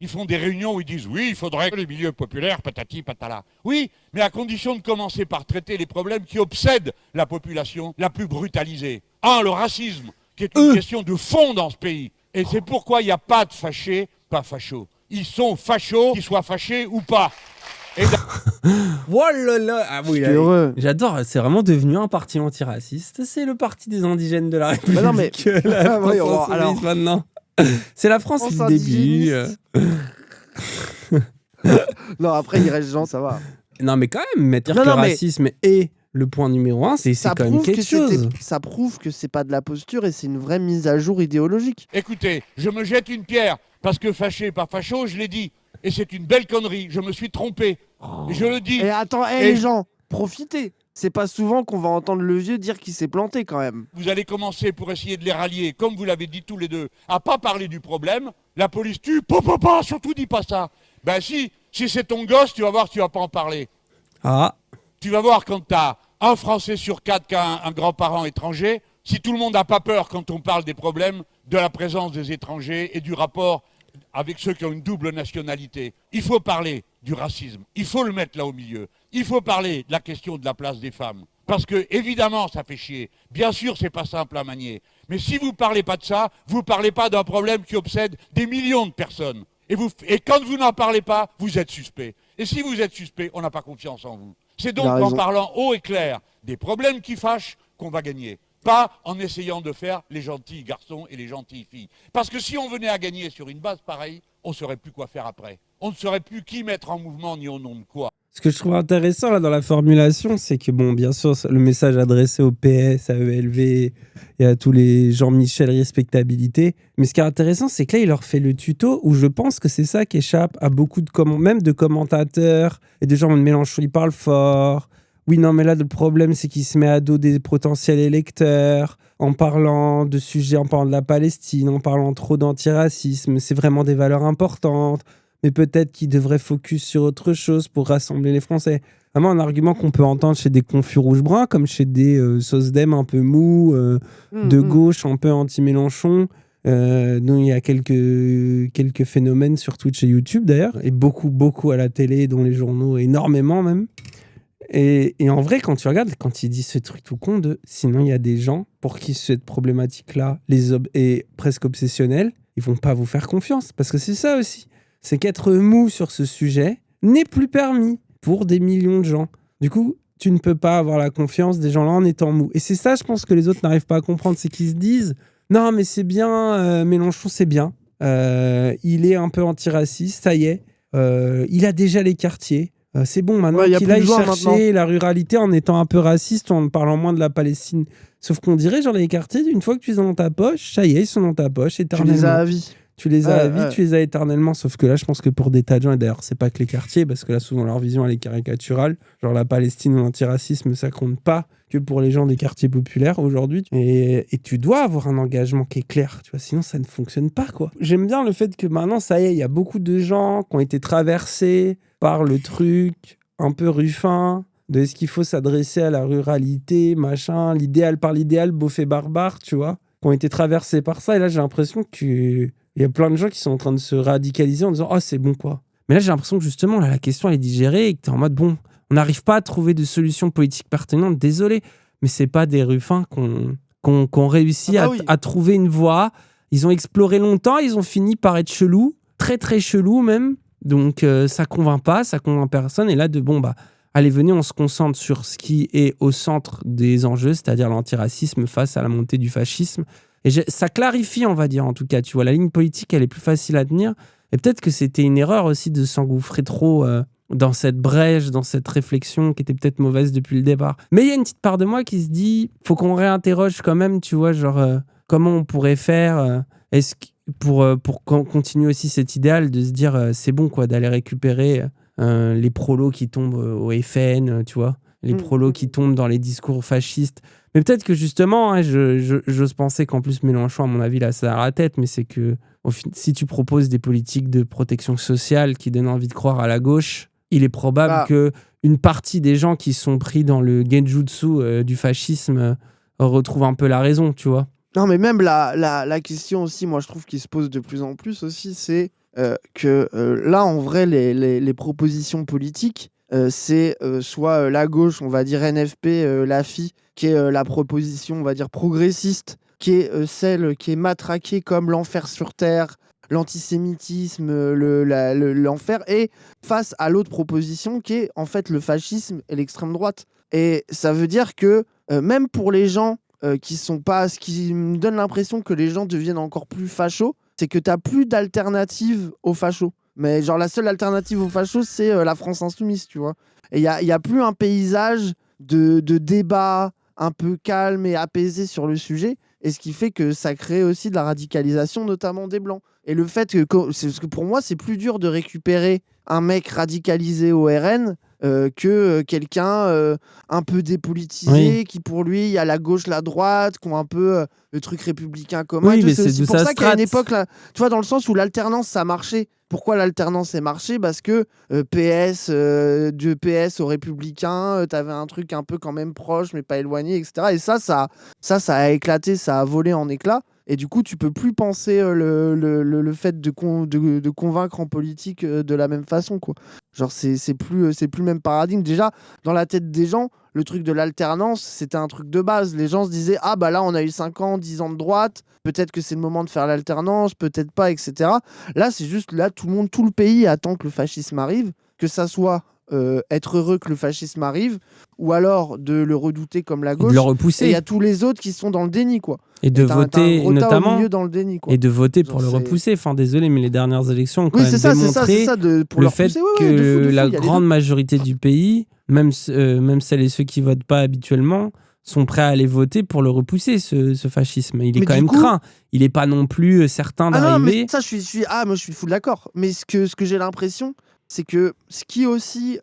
Ils font des réunions où ils disent oui, il faudrait que les milieux populaires, patati patala. Oui, mais à condition de commencer par traiter les problèmes qui obsèdent la population la plus brutalisée. Un, le racisme, qui est une question de fond dans ce pays. Et c'est pourquoi il n'y a pas de fâchés, pas fachos. Ils sont fachos, qu'ils soient fâchés ou pas. Et Voilà. Ah oui, là, heureux. j'adore, c'est vraiment devenu un parti antiraciste. C'est le parti des indigènes de la République. Bah non, mais- La France Oui, insoumise, alors- maintenant. C'est la France France le début. Non, après, il reste des gens, ça va. Non, mais quand même, mettre Non, que le non, mais- racisme est le point numéro 1, c'est Ça quand même prouve quelque que chose. ça prouve que c'est pas de la posture et c'est une vraie mise à jour idéologique. écoutez, je me jette une pierre, parce que fâché, pas facho, je l'ai dit. Et c'est une belle connerie, je me suis trompé. Et je le dis. Et attends, Et- les gens, profitez. C'est pas souvent qu'on va entendre le vieux dire qu'il s'est planté quand même. Vous allez commencer pour essayer de les rallier, comme vous l'avez dit tous les deux, à pas parler du problème. La police tue, papa, surtout dis pas ça. Ben si c'est ton gosse, tu vas voir, tu vas pas en parler. Ah, Tu vas voir quand t'as un Français sur 4 qui a un grand-parent étranger, si tout le monde n'a pas peur quand on parle des problèmes de la présence des étrangers et du rapport avec ceux qui ont une double nationalité. Il faut parler du racisme, il faut le mettre là au milieu. Il faut parler de la question de la place des femmes. Parce que, évidemment, ça fait chier. Bien sûr, c'est pas simple à manier. Mais si vous parlez pas de ça, vous parlez pas d'un problème qui obsède des millions de personnes. Et quand vous n'en parlez pas, vous êtes suspect. Et si vous êtes suspect, on n'a pas confiance en vous. C'est donc Il a en raison. parlant haut et clair des problèmes qui fâchent qu'on va gagner. Pas en essayant de faire les gentils garçons et les gentilles filles. Parce que si on venait à gagner sur une base pareille, on ne saurait plus quoi faire après. On ne saurait plus qui mettre en mouvement ni au nom de quoi. ce que je trouve intéressant là dans la formulation, c'est que bon, bien sûr, le message adressé au PS, à ELV et à tous les Jean-Michel respectabilité. Mais ce qui est intéressant, c'est que là, il leur fait le tuto où je pense que c'est ça qui échappe à beaucoup même de commentateurs et de gens de Mélenchon. Il parle fort. Oui, non, mais là, le problème, c'est qu'il se met à dos des potentiels électeurs en parlant de sujets, en parlant de la Palestine, en parlant trop d'antiracisme. C'est vraiment des valeurs importantes. Mais peut-être qu'il devrait focus sur autre chose pour rassembler les Français. Vraiment un argument qu'on peut entendre chez des confus rouge-brun, comme chez des SOSDEM un peu mous, de gauche un peu anti-Mélenchon, dont il y a quelques phénomènes sur Twitch et YouTube d'ailleurs, et beaucoup à la télé, dans les journaux, énormément même. Et en vrai, quand tu regardes, quand il dit ce truc tout con de sinon il y a des gens pour qui cette problématique-là est presque obsessionnelle, ils vont pas vous faire confiance. Parce que c'est ça aussi. C'est qu'être mou sur ce sujet n'est plus permis pour des millions de gens. Du coup, tu ne peux pas avoir la confiance des gens-là en étant mou. Et c'est ça, je pense, que les autres n'arrivent pas à comprendre. C'est qu'ils se disent « Non, mais c'est bien, Mélenchon, c'est bien. Il est un peu antiraciste, ça y est. Il a déjà les quartiers. C'est bon, maintenant Ouais, y a qu'il plus aille besoin chercher maintenant. la ruralité en étant un peu raciste, en parlant moins de la Palestine. » Sauf qu'on dirait, genre, les quartiers, une fois que tu les as dans ta poche, ça y est, ils sont dans ta poche, Tu éternellement. les as à vie. Tu les as à vie, Ouais. tu les as éternellement. Sauf que là, je pense que pour des tas de gens, et d'ailleurs, c'est pas que les quartiers, parce que là, souvent, leur vision, elle est caricaturale. Genre, la Palestine ou l'antiracisme, ça compte pas que pour les gens des quartiers populaires aujourd'hui. Et tu dois avoir un engagement qui est clair, tu vois, sinon ça ne fonctionne pas, quoi. J'aime bien le fait que maintenant, ça y est, il y a beaucoup de gens qui ont été traversés par le truc un peu Ruffin, de est-ce qu'il faut s'adresser à la ruralité, machin, l'idéal par l'idéal, beauf et barbare, tu vois, qui ont été traversés par ça. Et là, j'ai l'impression qu'il y a plein de gens qui sont en train de se radicaliser en disant « Oh, c'est bon, quoi ». Mais là, j'ai l'impression que justement, là, la question, elle est digérée et que tu es en mode « Bon, on n'arrive pas à trouver de solution politique pertinente, désolé, mais c'est pas des Ruffins qu'on réussit Ah bah oui. à trouver une voie. Ils ont exploré longtemps, ils ont fini par être chelous, très très chelous même. Donc ça convainc pas, ça convainc personne. Et là, allez, venez, on se concentre sur ce qui est au centre des enjeux, c'est-à-dire l'antiracisme face à la montée du fascisme. Et ça clarifie, on va dire, en tout cas. Tu vois, la ligne politique, elle est plus facile à tenir. Et peut-être que c'était une erreur aussi de s'engouffrer trop dans cette brèche, dans cette réflexion qui était peut-être mauvaise depuis le départ. Mais il y a une petite part de moi qui se dit, faut qu'on réinterroge quand même, tu vois, genre, comment on pourrait faire pour continuer aussi cet idéal de se dire, c'est bon, quoi, d'aller récupérer les prolos qui tombent au FN, tu vois, les prolos qui tombent dans les discours fascistes. Mais peut-être que justement, hein, j'ose penser qu'en plus Mélenchon, à mon avis, là, ça a la tête, mais c'est que si tu proposes des politiques de protection sociale qui donnent envie de croire à la gauche, il est probable que une partie des gens qui sont pris dans le genjutsu du fascisme retrouvent un peu la raison, tu vois. Non, mais même la question aussi, moi je trouve qu'il se pose de plus en plus aussi, c'est là, en vrai, les propositions politiques, c'est soit la gauche, on va dire NFP, LAFI, qui est la proposition, on va dire, progressiste, qui est celle qui est matraquée comme l'enfer sur Terre, l'antisémitisme, l'enfer, et face à l'autre proposition qui est en fait le fascisme et l'extrême droite. Et ça veut dire que même pour les gens qui sont pas... Ce qui me donne l'impression que les gens deviennent encore plus fachos, c'est que tu n'as plus d'alternative aux fachos. Mais genre la seule alternative aux fachos, c'est la France insoumise, tu vois. Et il y a plus un paysage de débat un peu calme et apaisé sur le sujet. Et ce qui fait que ça crée aussi de la radicalisation, notamment des Blancs. Et le fait parce que pour moi, c'est plus dur de récupérer un mec radicalisé au RN que quelqu'un un peu dépolitisé, qui pour lui, il y a la gauche, la droite, qui ont un peu le truc républicain commun. Oui, Et tout. mais C'est c'est aussi d'où pour ça ça se qu'à une traite. époque, là, tu vois, dans le sens où l'alternance, ça marchait. Pourquoi l'alternance a marché? Parce que de PS aux républicains, t'avais un truc un peu quand même proche, mais pas éloigné, etc. Et ça a éclaté, ça a volé en éclats. Et du coup, tu peux plus penser le fait de convaincre en politique de la même façon, quoi. Genre, c'est plus le même paradigme. Déjà, dans la tête des gens, le truc de l'alternance, c'était un truc de base. Les gens se disaient, ah bah là, on a eu 5 ans, 10 ans de droite, peut-être que c'est le moment de faire l'alternance, peut-être pas, etc. Là, c'est juste, là, tout le pays attend que le fascisme arrive, que ça soit être heureux que le fascisme arrive, ou alors de le redouter comme la Et de le gauche. Et il y repousser. a tous les autres qui sont dans le déni, quoi. Et de Et t'as un voter, gros tas au notamment. milieu dans le déni, quoi. Et de voter Genre, pour le c'est- repousser. Enfin, désolé, mais les dernières élections ont quand Oui, même c'est ça, démontré pour le leur fait pousser. Ouais, que ouais, de fou, la il y a les grande deux. majorité du pays, même celles et ceux qui votent pas habituellement, sont prêts à aller voter pour le repousser, ce fascisme. Il est Mais quand du même coup, craint. Il est pas non plus certain ah non, mais d'arriver. ça, moi, je suis full d'accord. Mais ce que j'ai l'impression, c'est que ce qui aussi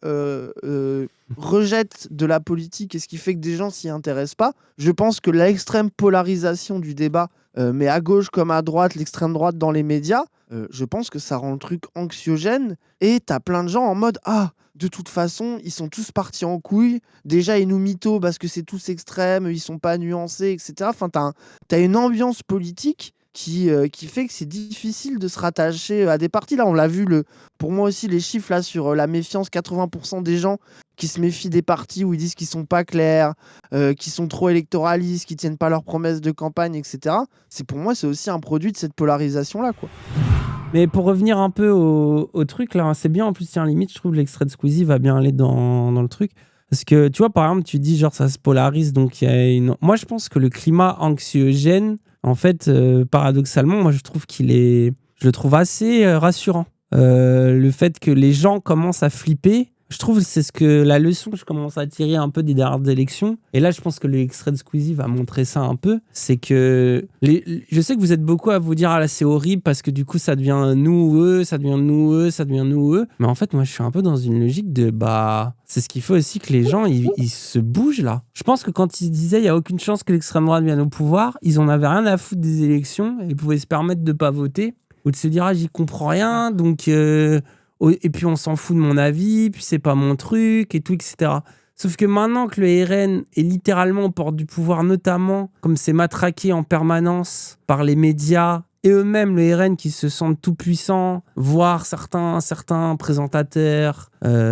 rejette de la politique et ce qui fait que des gens s'y intéressent pas, je pense que l'extrême polarisation du débat, mais à gauche comme à droite, l'extrême droite dans les médias, je pense que ça rend le truc anxiogène et t'as plein de gens en mode ah, de toute façon, ils sont tous partis en couille. Déjà, ils nous mythos parce que c'est tous extrêmes, ils sont pas nuancés, etc. Enfin, t'as une ambiance politique qui fait que c'est difficile de se rattacher à des partis. Là, on l'a vu, pour moi aussi, les chiffres là, sur la méfiance, 80% des gens qui se méfient des partis où ils disent qu'ils sont pas clairs, qui sont trop électoralistes, qui tiennent pas leurs promesses de campagne, etc. Pour moi, c'est aussi un produit de cette polarisation-là, quoi. Mais pour revenir un peu au truc, là, c'est bien. En plus, tiens, limite, je trouve l'extrait de Squeezie va bien aller dans le truc. Parce que, tu vois, par exemple, tu dis, genre, ça se polarise, donc il y a une... Moi, je pense que le climat anxiogène, en fait, paradoxalement, moi, je trouve je le trouve assez rassurant. Le fait que les gens commencent à flipper, je trouve que c'est la leçon que je commence à tirer un peu des dernières élections. Et là, je pense que l'extrait de Squeezie va montrer ça un peu. C'est que je sais que vous êtes beaucoup à vous dire ah là c'est horrible parce que du coup ça devient nous ou eux, ça devient nous eux, ça devient nous ou eux. Mais en fait, moi je suis un peu dans une logique de c'est ce qu'il faut aussi que les gens ils se bougent là. Je pense que quand ils se disaient il y a aucune chance que l'extrême droite vienne au pouvoir, ils en avaient rien à foutre des élections et ils pouvaient se permettre de pas voter ou de se dire ah j'y comprends rien donc et puis on s'en fout de mon avis, puis c'est pas mon truc, et tout, etc. Sauf que maintenant que le RN est littéralement aux portes du pouvoir, notamment comme c'est matraqué en permanence par les médias, et eux-mêmes, le RN, qui se sentent tout puissants, voire certains présentateurs,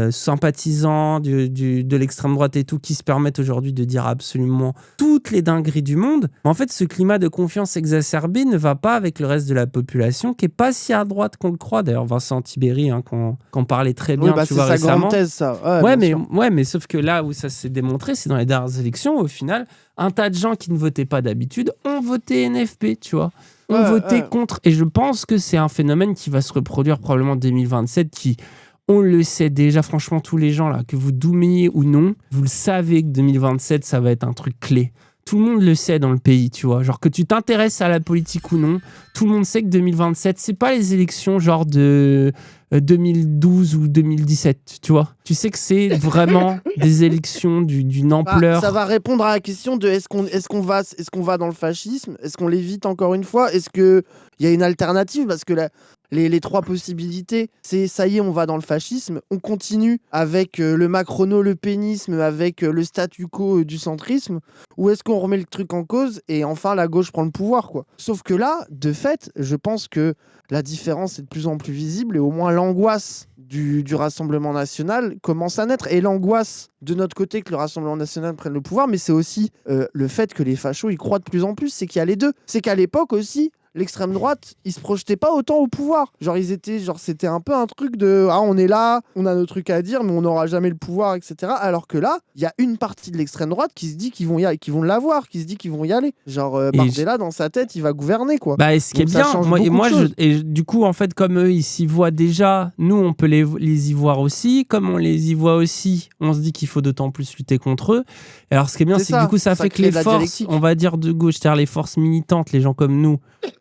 sympathisants de l'extrême droite et tout, qui se permettent aujourd'hui de dire absolument toutes les dingueries du monde. En fait, ce climat de confiance exacerbé ne va pas avec le reste de la population, qui est pas si à droite qu'on le croit. D'ailleurs, Vincent Tibéri, qu'en parlait très bien, Oui, bah, tu c'est vois, sa grande récemment. thèse, ça. Ouais, mais sauf que là où ça s'est démontré, c'est dans les dernières élections. Au final, un tas de gens qui ne votaient pas d'habitude ont voté NFP, tu vois. Ont voté contre. Et je pense que c'est un phénomène qui va se reproduire probablement en 2027, on le sait déjà, franchement, tous les gens là, que vous doumiez ou non, vous le savez que 2027, ça va être un truc clé. Tout le monde le sait dans le pays, tu vois. Genre que tu t'intéresses à la politique ou non, tout le monde sait que 2027, c'est pas les élections genre de 2012 ou 2017, tu vois. Tu sais que c'est vraiment des élections d'une ampleur. Ça va répondre à la question de est-ce qu'on va dans le fascisme? Est-ce qu'on l'évite encore une fois? Est-ce qu'il y a une alternative? Parce que les trois possibilités, c'est ça y est, on va dans le fascisme, on continue avec le macrono-le-pénisme, avec le statu quo du centrisme, ou est-ce qu'on remet le truc en cause et enfin la gauche prend le pouvoir, quoi. Sauf que là, de fait, je pense que la différence est de plus en plus visible et au moins l'angoisse du Rassemblement national commence à naître. Et l'angoisse de notre côté que le Rassemblement national prenne le pouvoir, mais c'est aussi le fait que les fachos y croient de plus en plus, c'est qu'il y a les deux. C'est qu'à l'époque aussi, l'extrême droite, ils se projetaient pas autant au pouvoir. C'était un peu un truc de on est là, on a nos trucs à dire, mais on n'aura jamais le pouvoir, etc. Alors que là, il y a une partie de l'extrême droite qui se dit qu'ils vont l'avoir, qui se dit qu'ils vont y aller. Bardella, dans sa tête, il va gouverner, quoi. Bah, et ce qui est bien, du coup, en fait, comme eux, ils s'y voient déjà, nous, on peut les y voir aussi. Comme on les y voit aussi, on se dit qu'il faut d'autant plus lutter contre eux. Et alors, ce qui est bien, c'est que du coup, ça fait que les forces, on va dire de gauche, c'est-à-dire les forces militantes, les gens comme nous,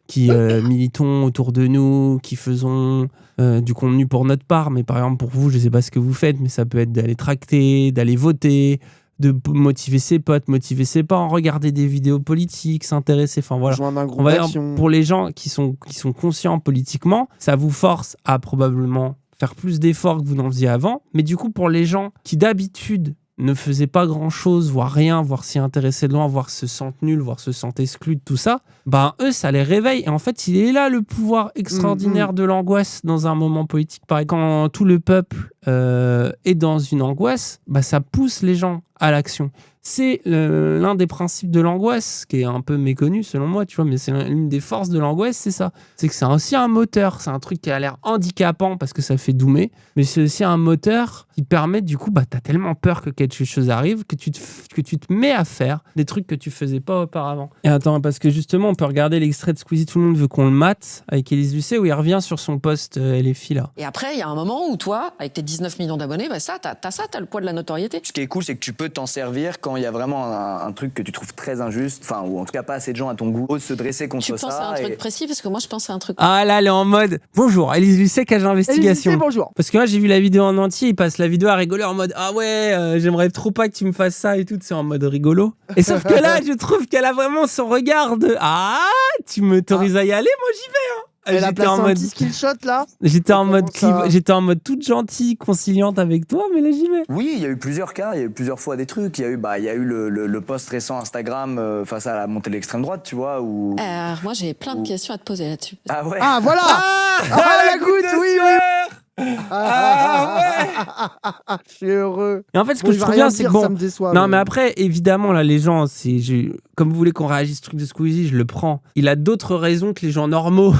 qui militons autour de nous, qui faisons du contenu pour notre part, mais par exemple pour vous, je sais pas ce que vous faites, mais ça peut être d'aller tracter, d'aller voter, de motiver ses potes, motiver ses parents, regarder des vidéos politiques, s'intéresser, enfin voilà. Joindre un groupe On va dire, d'action. pour les gens qui sont conscients politiquement, ça vous force à probablement faire plus d'efforts que vous n'en faisiez avant, mais du coup pour les gens qui d'habitude ne faisaient pas grand-chose, voire rien, voire s'y intéressaient de loin, voire se sentent nuls, voire se sentent exclus de tout ça, ben eux, ça les réveille. Et en fait, il est là le pouvoir extraordinaire de l'angoisse dans un moment politique pareil. Quand tout le peuple est dans une angoisse, bah, ça pousse les gens à l'action. C'est l'un des principes de l'angoisse, qui est un peu méconnu selon moi, tu vois, mais c'est l'une des forces de l'angoisse, c'est ça. C'est que c'est aussi un moteur, c'est un truc qui a l'air handicapant parce que ça fait doumer, mais c'est aussi un moteur qui permet, du coup, bah, t'as tellement peur que quelque chose arrive que tu te mets à faire des trucs que tu faisais pas auparavant. Et attends, parce que justement, on peut regarder l'extrait de Squeezie, tout le monde veut qu'on le mate, avec Élise Lucet, où il revient sur son post LFI, là. Et après, il y a un moment où toi, avec tes 19 millions d'abonnés, bah t'as le poids de la notoriété. Ce qui est cool, c'est que tu peux t'en servir quand il y a vraiment un truc que tu trouves très injuste, enfin, ou en tout cas pas assez de gens à ton goût, ose se dresser contre ça. Tu penses à un truc précis, parce que moi je pense à un truc. Ah là, elle est en mode bonjour, Élise Lucet, cage investigation. Bonjour. Parce que moi j'ai vu la vidéo en entier, il passe la vidéo à rigoler en mode ah ouais, j'aimerais trop pas que tu me fasses ça et tout, c'est en mode rigolo. Et sauf que là, je trouve qu'elle a vraiment son regard de ah, tu m'autorises à y aller, moi j'y vais, hein. Elle a placé un petit skillshot là. J'étais en mode toute gentille, conciliante avec toi, mais là j'y vais. Oui, il y a eu plusieurs cas, il y a eu plusieurs fois des trucs. Il y a eu le post récent Instagram face à la montée de l'extrême droite, tu vois. Alors moi j'ai plein de questions à te poser là-dessus. Ah ouais. Ah voilà. La goutte, oui. Je suis heureux. Et en fait, ce que je trouve bien, c'est que bon. Ça me déçoit, non, mais après, évidemment, là, les gens, comme vous voulez qu'on réagisse au truc de Squeezie, je le prends. Il a d'autres raisons que les gens normaux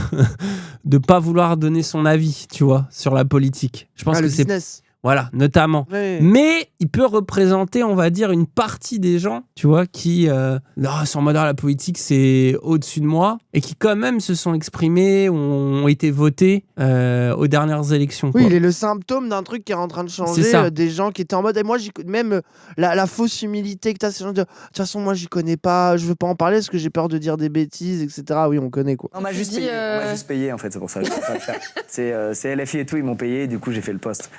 de pas vouloir donner son avis, tu vois, sur la politique. Je pense que c'est business. Voilà, notamment. Oui. Mais il peut représenter, on va dire, une partie des gens, tu vois, qui sont en mode la politique, c'est au-dessus de moi, et qui quand même se sont exprimés, ont été votés aux dernières élections. Oui, quoi. il est le symptôme d'un truc qui est en train de changer, des gens qui étaient en mode, et moi, même la fausse humilité que tu as, ces gens de toute façon, moi, j'y connais pas, je veux pas en parler parce que j'ai peur de dire des bêtises, etc. Oui, on connaît, quoi. On m'a juste payé, en fait, c'est pour ça. C'est LFI et tout, ils m'ont payé, du coup, j'ai fait le post.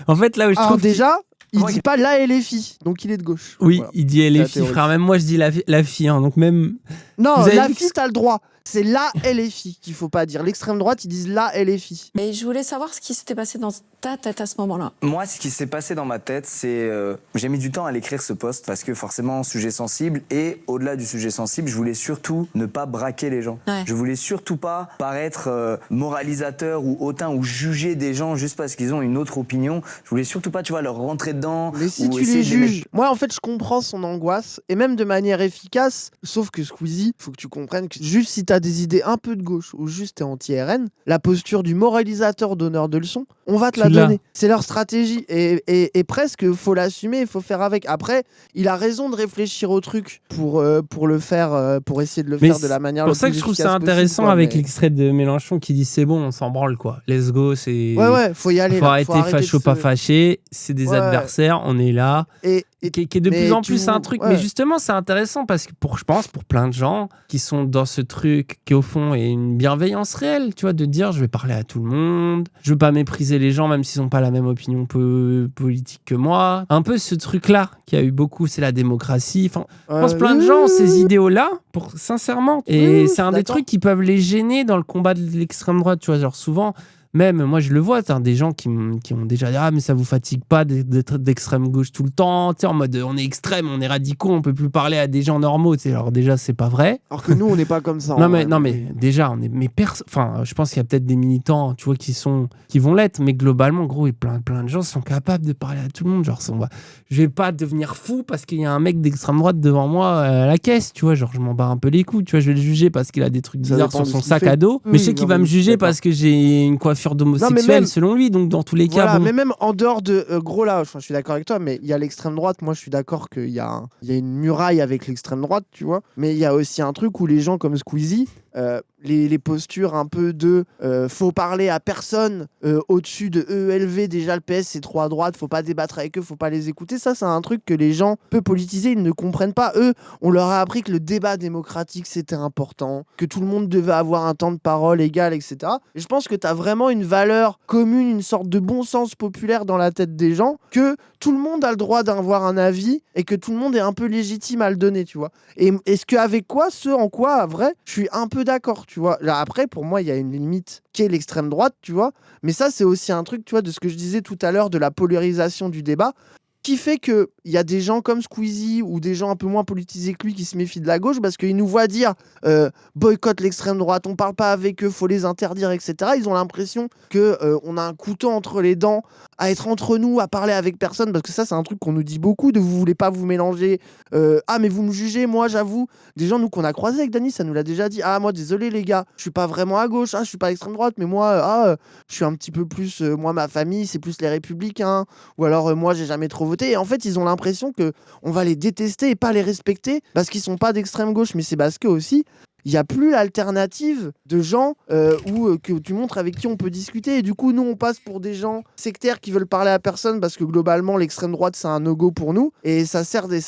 En fait, là où je trouve. Déjà, il dit pas la LFI, donc il est de gauche. Oui, voilà. il dit LFI, frère. Même moi, je dis la fille, hein, donc même. Non, la fille, t'as le droit. C'est la LFI qu'il faut pas dire. L'extrême droite, ils disent la LFI. Mais je voulais savoir ce qui s'était passé dans ta tête à ce moment-là. Moi, ce qui s'est passé dans ma tête, c'est j'ai mis du temps à l'écrire ce post parce que forcément sujet sensible, et au-delà du sujet sensible, je voulais surtout ne pas braquer les gens. Ouais. Je voulais surtout pas paraître moralisateur ou hautain ou juger des gens juste parce qu'ils ont une autre opinion. Je voulais surtout pas, tu vois, leur rentrer dedans. Mais si tu les juges, moi en fait je comprends son angoisse, et même de manière efficace, sauf que Squeezie, faut que tu comprennes que juste si t'as des idées un peu de gauche ou juste t'es anti-RN, la posture du moralisateur donneur de leçons, on va te la donner. C'est leur stratégie, et presque faut l'assumer, il faut faire avec. Après, il a raison de réfléchir au truc pour le faire, pour essayer de le faire de la manière la plus efficace possible. C'est pour ça que je trouve ça intéressant avec l'extrait de Mélenchon qui dit c'est bon, on s'en branle quoi. Let's go, c'est. Ouais, faut y aller. Faut arrêter facho pas fâché, c'est des adversaires, on est là. Et qui est de mais plus en plus un truc. ouais. Mais justement, c'est intéressant parce que je pense pour plein de gens qui sont dans ce truc qui au fond est une bienveillance réelle, tu vois, de dire je vais parler à tout le monde, je veux pas mépriser les gens même s'ils n'ont pas la même opinion politique que moi. Un peu ce truc-là qui a eu beaucoup, c'est la démocratie. Enfin, je pense plein de gens ont ces idéaux-là, sincèrement. Et c'est un des trucs qui peuvent les gêner dans le combat de l'extrême droite, tu vois, genre souvent. Même, moi, je le vois, t'as des gens qui ont déjà dit « Ah, mais ça vous fatigue pas d'être d'extrême gauche tout le temps ?» Tu sais, en mode, on est extrême, on est radicaux, on peut plus parler à des gens normaux. Tu sais, alors déjà, c'est pas vrai. Alors que nous, on n'est pas comme ça. Non, mais déjà, on est... Enfin, je pense qu'il y a peut-être des militants, tu vois, qui vont l'être. Mais globalement, gros, et plein de gens sont capables de parler à tout le monde. Genre, je vais pas devenir fou parce qu'il y a un mec d'extrême droite devant moi à la caisse, tu vois. Genre, je m'en bats un peu les couilles, tu vois. Je vais le juger parce qu'il a des trucs bizarres sur son sac à dos. Mais je sais qu'il va me juger parce que j'ai une coiffure d'homosexuel selon lui, donc dans tous les cas mais même en dehors de gros là, je suis d'accord avec toi, mais il y a l'extrême droite, moi je suis d'accord qu'il y a une muraille avec l'extrême droite, tu vois, mais il y a aussi un truc où les gens comme Squeezie, les postures un peu de faut parler à personne au-dessus de EELV, déjà le PS c'est trop à droite, faut pas débattre avec eux, faut pas les écouter, ça c'est un truc que les gens peu politisés ils ne comprennent pas. Eux, on leur a appris que le débat démocratique c'était important, que tout le monde devait avoir un temps de parole égal, etc. Et je pense que tu as vraiment une valeur commune, une sorte de bon sens populaire dans la tête des gens, que tout le monde a le droit d'avoir un avis et que tout le monde est un peu légitime à le donner, tu vois. Et est-ce qu'avec quoi, ce en quoi, à vrai, je suis un peu d'accord, tu vois. Là, après, pour moi, il y a une limite qui est l'extrême droite, tu vois. Mais ça, c'est aussi un truc, tu vois, de ce que je disais tout à l'heure, de la polarisation du débat, qui fait qu'il y a des gens comme Squeezie ou des gens un peu moins politisés que lui qui se méfient de la gauche parce qu'ils nous voient dire boycott l'extrême droite, on parle pas avec eux, faut les interdire, etc. Ils ont l'impression qu'on a un couteau entre les dents à être entre nous, à parler avec personne, parce que ça c'est un truc qu'on nous dit beaucoup, de vous voulez pas vous mélanger, ah mais vous me jugez, moi j'avoue, des gens nous qu'on a croisés avec Dany, ça nous l'a déjà dit, ah moi désolé les gars, je suis pas vraiment à gauche, je suis pas à l'extrême droite, mais moi je suis un petit peu plus, moi ma famille c'est plus les républicains, ou alors moi j'ai jamais trop voté. Et en fait ils ont l'impression que on va les détester et pas les respecter parce qu'ils sont pas d'extrême gauche, mais c'est parce que aussi il n'y a plus l'alternative de gens que tu montres avec qui on peut discuter. Et du coup, nous, on passe pour des gens sectaires qui veulent parler à personne parce que globalement, l'extrême droite, c'est un no-go pour nous. Et ça sert de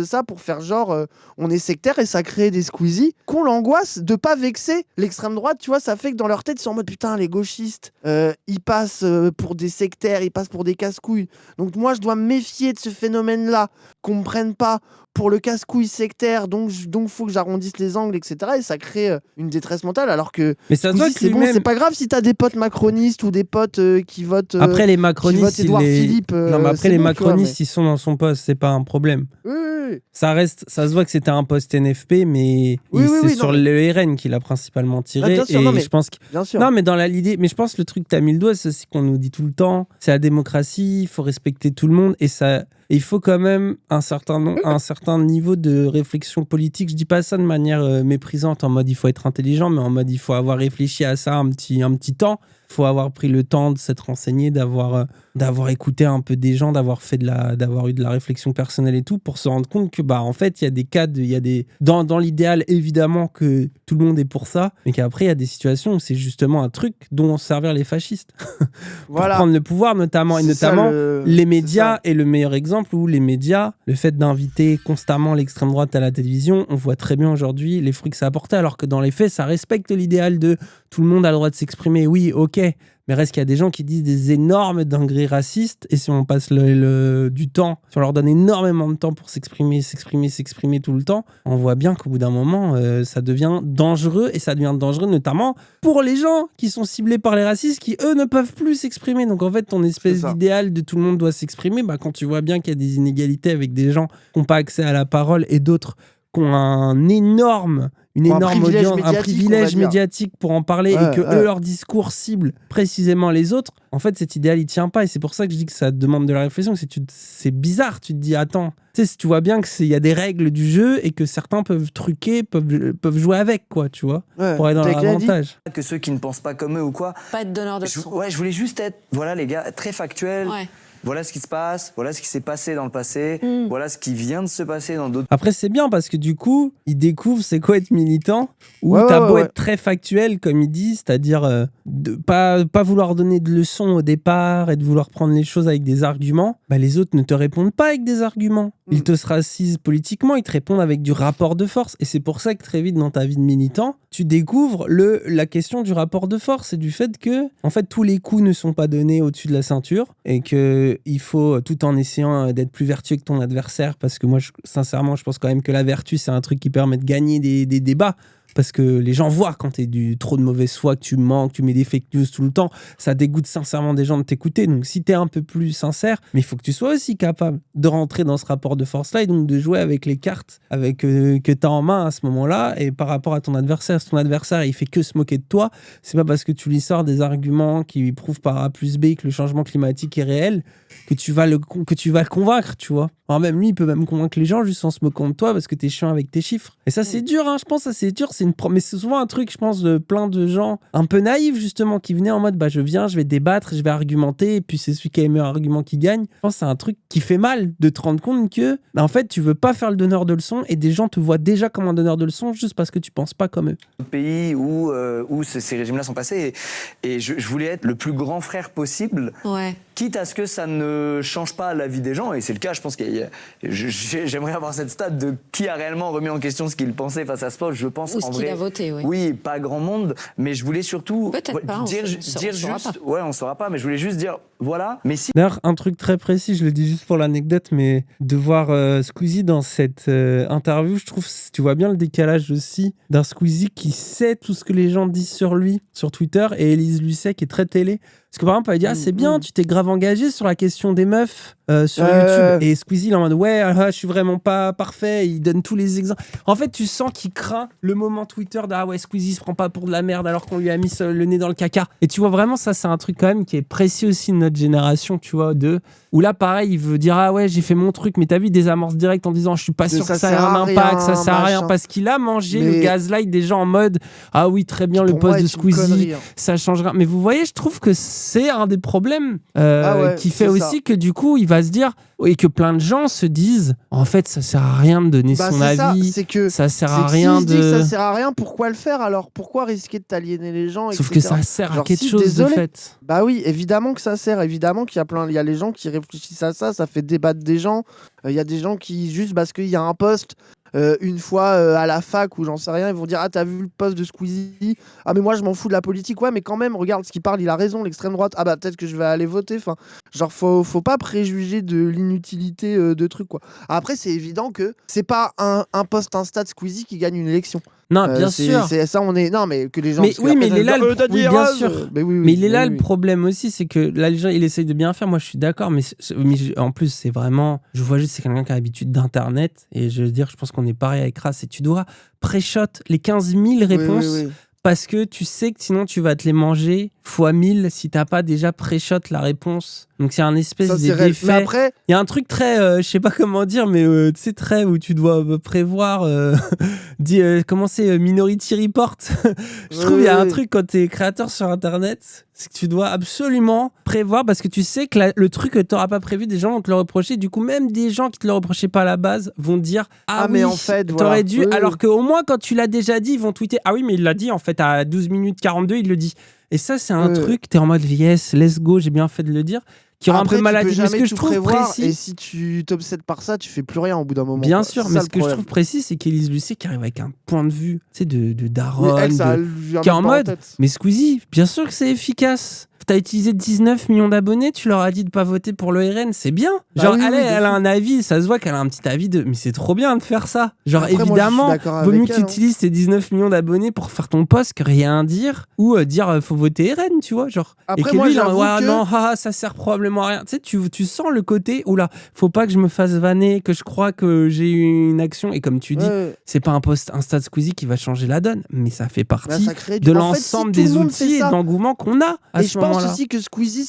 ça pour faire genre, on est sectaire et ça crée des Squeezie qu'on l'angoisse de pas vexer l'extrême droite. Tu vois, ça fait que dans leur tête, ils sont en mode putain, les gauchistes, ils passent pour des sectaires, ils passent pour des casse-couilles. Donc moi, je dois me méfier de ce phénomène-là, qu'on me prenne pas pour le casse-couille sectaire, donc faut que j'arrondisse les angles, etc. Et ça crée une détresse mentale, alors que mais ça se voit c'est bon, c'est pas grave si t'as des potes macronistes ou des potes qui votent après les macronistes, Édouard Philippe, non, mais après les bon, macronistes, ils sont dans son poste, c'est pas un problème. Oui. Ça se voit que c'était un poste NFP, mais c'est sur le RN qu'il a principalement tiré. Bien sûr, je pense que... bien sûr. Non, mais dans l'idée, mais je pense que le truc que t'as mis le doigt, c'est aussi qu'on nous dit tout le temps, c'est la démocratie, il faut respecter tout le monde, et il faut quand même un certain niveau de réflexion politique. Je dis pas ça de manière méprisante, en mode il faut être intelligent, mais en mode il faut avoir réfléchi à ça un petit temps. Il faut avoir pris le temps de s'être renseigné, d'avoir écouté un peu des gens, d'avoir eu de la réflexion personnelle et tout, pour se rendre compte que en fait il y a des cas dans l'idéal évidemment que tout le monde est pour ça, mais qu'après il y a des situations où c'est justement un truc dont servir les fascistes pour prendre le pouvoir, notamment les médias est le meilleur exemple, où les médias, le fait d'inviter constamment l'extrême droite à la télévision, on voit très bien aujourd'hui les fruits que ça a apporté, alors que dans les faits ça respecte l'idéal de tout le monde a le droit de s'exprimer, oui, ok, mais reste qu'il y a des gens qui disent des énormes dingueries racistes, et si on passe du temps, si on leur donne énormément de temps pour s'exprimer tout le temps, on voit bien qu'au bout d'un moment, ça devient dangereux, et ça devient dangereux notamment pour les gens qui sont ciblés par les racistes, qui eux ne peuvent plus s'exprimer. Donc en fait, ton espèce d'idéal de tout le monde doit s'exprimer, quand tu vois bien qu'il y a des inégalités avec des gens qui n'ont pas accès à la parole et d'autres qui ont une énorme audience, un privilège médiatique pour en parler, et que eux, leur discours cible précisément les autres, en fait cet idéal il tient pas, et c'est pour ça que je dis que ça demande de la réflexion. C'est bizarre, tu te dis attends, tu sais, tu vois bien qu'il y a des règles du jeu et que certains peuvent truquer, peuvent jouer avec, quoi, tu vois, pour aller dans leur avantage. Que ceux qui ne pensent pas comme eux ou quoi. Pas être donneur de leçons. Je voulais juste être, voilà les gars, très factuel. Ouais. voilà ce qui se passe, voilà ce qui s'est passé dans le passé, voilà ce qui vient de se passer dans d'autres. Après, c'est bien parce que du coup, ils découvrent c'est quoi être militant, ou Ouais, t'as ouais, beau ouais. être très factuel, comme ils disent, c'est-à-dire de pas vouloir donner de leçons au départ et de vouloir prendre les choses avec des arguments, bah, les autres ne te répondent pas avec des arguments. Ils te racisent politiquement, ils te répondent avec du rapport de force. Et c'est pour ça que très vite dans ta vie de militant, tu découvres la question du rapport de force et du fait que, en fait, tous les coups ne sont pas donnés au-dessus de la ceinture et qu'il faut, tout en essayant d'être plus vertueux que ton adversaire, parce que moi, sincèrement, je pense quand même que la vertu, c'est un truc qui permet de gagner des débats. Parce que les gens voient quand t'es trop de mauvaise foi, que tu mens, que tu mets des fake news tout le temps, ça dégoûte sincèrement des gens de t'écouter. Donc si t'es un peu plus sincère, mais il faut que tu sois aussi capable de rentrer dans ce rapport de force-là et donc de jouer avec les cartes que t'as en main à ce moment-là et par rapport à ton adversaire. Si ton adversaire il fait que se moquer de toi, c'est pas parce que tu lui sors des arguments qui lui prouvent par A plus B que le changement climatique est réel que tu vas le convaincre, tu vois. Alors même lui, il peut même convaincre les gens juste en se moquant de toi parce que t'es chiant avec tes chiffres. Et ça, c'est dur, hein, je pense, ça c'est dur. Mais c'est souvent un truc, je pense, de plein de gens un peu naïfs, justement, qui venaient en mode, bah, je viens, je vais débattre, je vais argumenter, et puis c'est celui qui a les meilleurs arguments qui gagne. Je pense que c'est un truc qui fait mal de te rendre compte que, bah, en fait, tu veux pas faire le donneur de leçons et des gens te voient déjà comme un donneur de leçons juste parce que tu penses pas comme eux. Pays où ces régimes-là sont passés et je voulais être le plus grand frère possible, Ouais. quitte à ce que ça ne change pas la vie des gens, et c'est le cas. Je pense j'aimerais avoir cette stat de qui a réellement remis en question ce qu'il pensait face à ce poste. Je pense Ou ce en qu'il vrai, a voté, oui. oui, pas grand monde, mais je voulais surtout Peut-être pas, dire on saura juste, pas. ouais, on saura pas, mais je voulais juste dire voilà. Mais si D'ailleurs, un truc très précis, je le dis juste pour l'anecdote, mais de voir Squeezie dans cette interview, je trouve, tu vois bien le décalage aussi d'un Squeezie qui sait tout ce que les gens disent sur lui, sur Twitter, et Élise Lucet qui est très télé. Parce que par exemple, elle dit, ah, c'est bien, tu t'es grave engagé sur la question des meufs sur YouTube. Et Squeezie, il est en mode, ouais, je suis vraiment pas parfait. Il donne tous les exemples. En fait, tu sens qu'il craint le moment Twitter de, ah ouais, Squeezie se prend pas pour de la merde alors qu'on lui a mis le nez dans le caca. Et tu vois vraiment, ça, c'est un truc quand même qui est précis aussi de notre génération, tu vois, où là, pareil, il veut dire, ah ouais, j'ai fait mon truc, mais t'as vu des amorces directes en disant, je suis pas sûr que ça ait un impact, ça sert à rien, parce qu'il a mangé le gaslight des gens en mode, ah oui, très bien, le poste de Squeezie, ça changera. Mais vous voyez, je trouve que c'est un des problèmes qui fait aussi que du coup, il va se dire, et que plein de gens se disent, en fait, ça sert à rien de donner son avis, ça sert à rien de... ça sert à rien, pourquoi le faire alors? Pourquoi risquer de t'aliéner les gens, Sauf etc. que ça sert à quelque chose de fait. Bah oui, évidemment que ça sert, évidemment qu'il y a les gens qui réfléchissent à ça fait débattre des gens. Il y a des gens qui, juste parce qu'il y a un post une fois à la fac ou j'en sais rien, ils vont dire, ah, t'as vu le post de Squeezie? Ah, mais moi je m'en fous de la politique. Ouais, mais quand même, regarde ce qu'il parle, il a raison, l'extrême droite. Ah bah peut-être que je vais aller voter. Enfin, genre faut pas préjuger de l'inutilité de trucs, quoi. Après, c'est évident que c'est pas un post Insta de Squeezie qui gagne une élection. Non, bien sûr. C'est ça, on est. Non, mais que les gens. Mais oui, mais il est là. Oui, bien sûr. Mais il est là oui. le problème aussi, c'est que là, les gens, il essaye de bien faire. Moi, je suis d'accord, mais en plus, c'est vraiment. Je vois juste, c'est quelqu'un qui a l'habitude d'Internet. Et je veux dire, je pense qu'on est pareil avec Ras. Et tu dois pré-shot les 15 000 réponses. Oui. Parce que tu sais que sinon, tu vas te les manger fois 1000 si t'as pas déjà pré-shot la réponse. Donc, c'est un espèce d'effet. Mais après. Il y a un truc très. Je sais pas comment dire, mais tu sais, très où tu dois prévoir. Comment c'est Minority Report. Je trouve il y a un truc quand t'es créateur sur Internet, c'est que tu dois absolument prévoir parce que tu sais que le truc que t'auras pas prévu, des gens vont te le reprocher. Du coup, même des gens qui te le reprochaient pas à la base vont dire ah oui, mais en fait, t'aurais dû. Alors qu'au moins, quand tu l'as déjà dit, ils vont tweeter ah oui, mais il l'a dit en fait à 12 minutes 42, il le dit. Et ça, c'est un truc, t'es en mode yes, let's go, j'ai bien fait de le dire. Qui aura un peu maladie. Mais ce que je trouve précis. Et si tu t'obsèdes par ça, tu fais plus rien au bout d'un moment. Bien sûr, mais ce que je trouve précis, c'est qu'Élise Lucet qui arrive avec un point de vue, tu sais, de daronne, qui est en mode. Mais Squeezie, bien sûr que c'est efficace. T'as utilisé 19 millions d'abonnés, tu leur as dit de pas voter pour le RN, c'est bien. Genre, elle a un avis, ça se voit qu'elle a un petit avis de. Mais c'est trop bien de faire ça. Genre, après, évidemment, vaut mieux que tu utilises tes 19 millions d'abonnés pour faire ton post que rien dire ou dire faut voter RN, tu vois. Genre, après, et que moi, lui, que... non, ça sert probablement à rien. Tu sais, tu sens le côté où là, faut pas que je me fasse vanner, que je crois que j'ai eu une action. Et comme tu dis, c'est pas un post Insta de Squeezie qui va changer la donne, mais ça fait partie de l'ensemble des outils et d'engouement qu'on a à ce moment-là. Je pense aussi que Squeezie,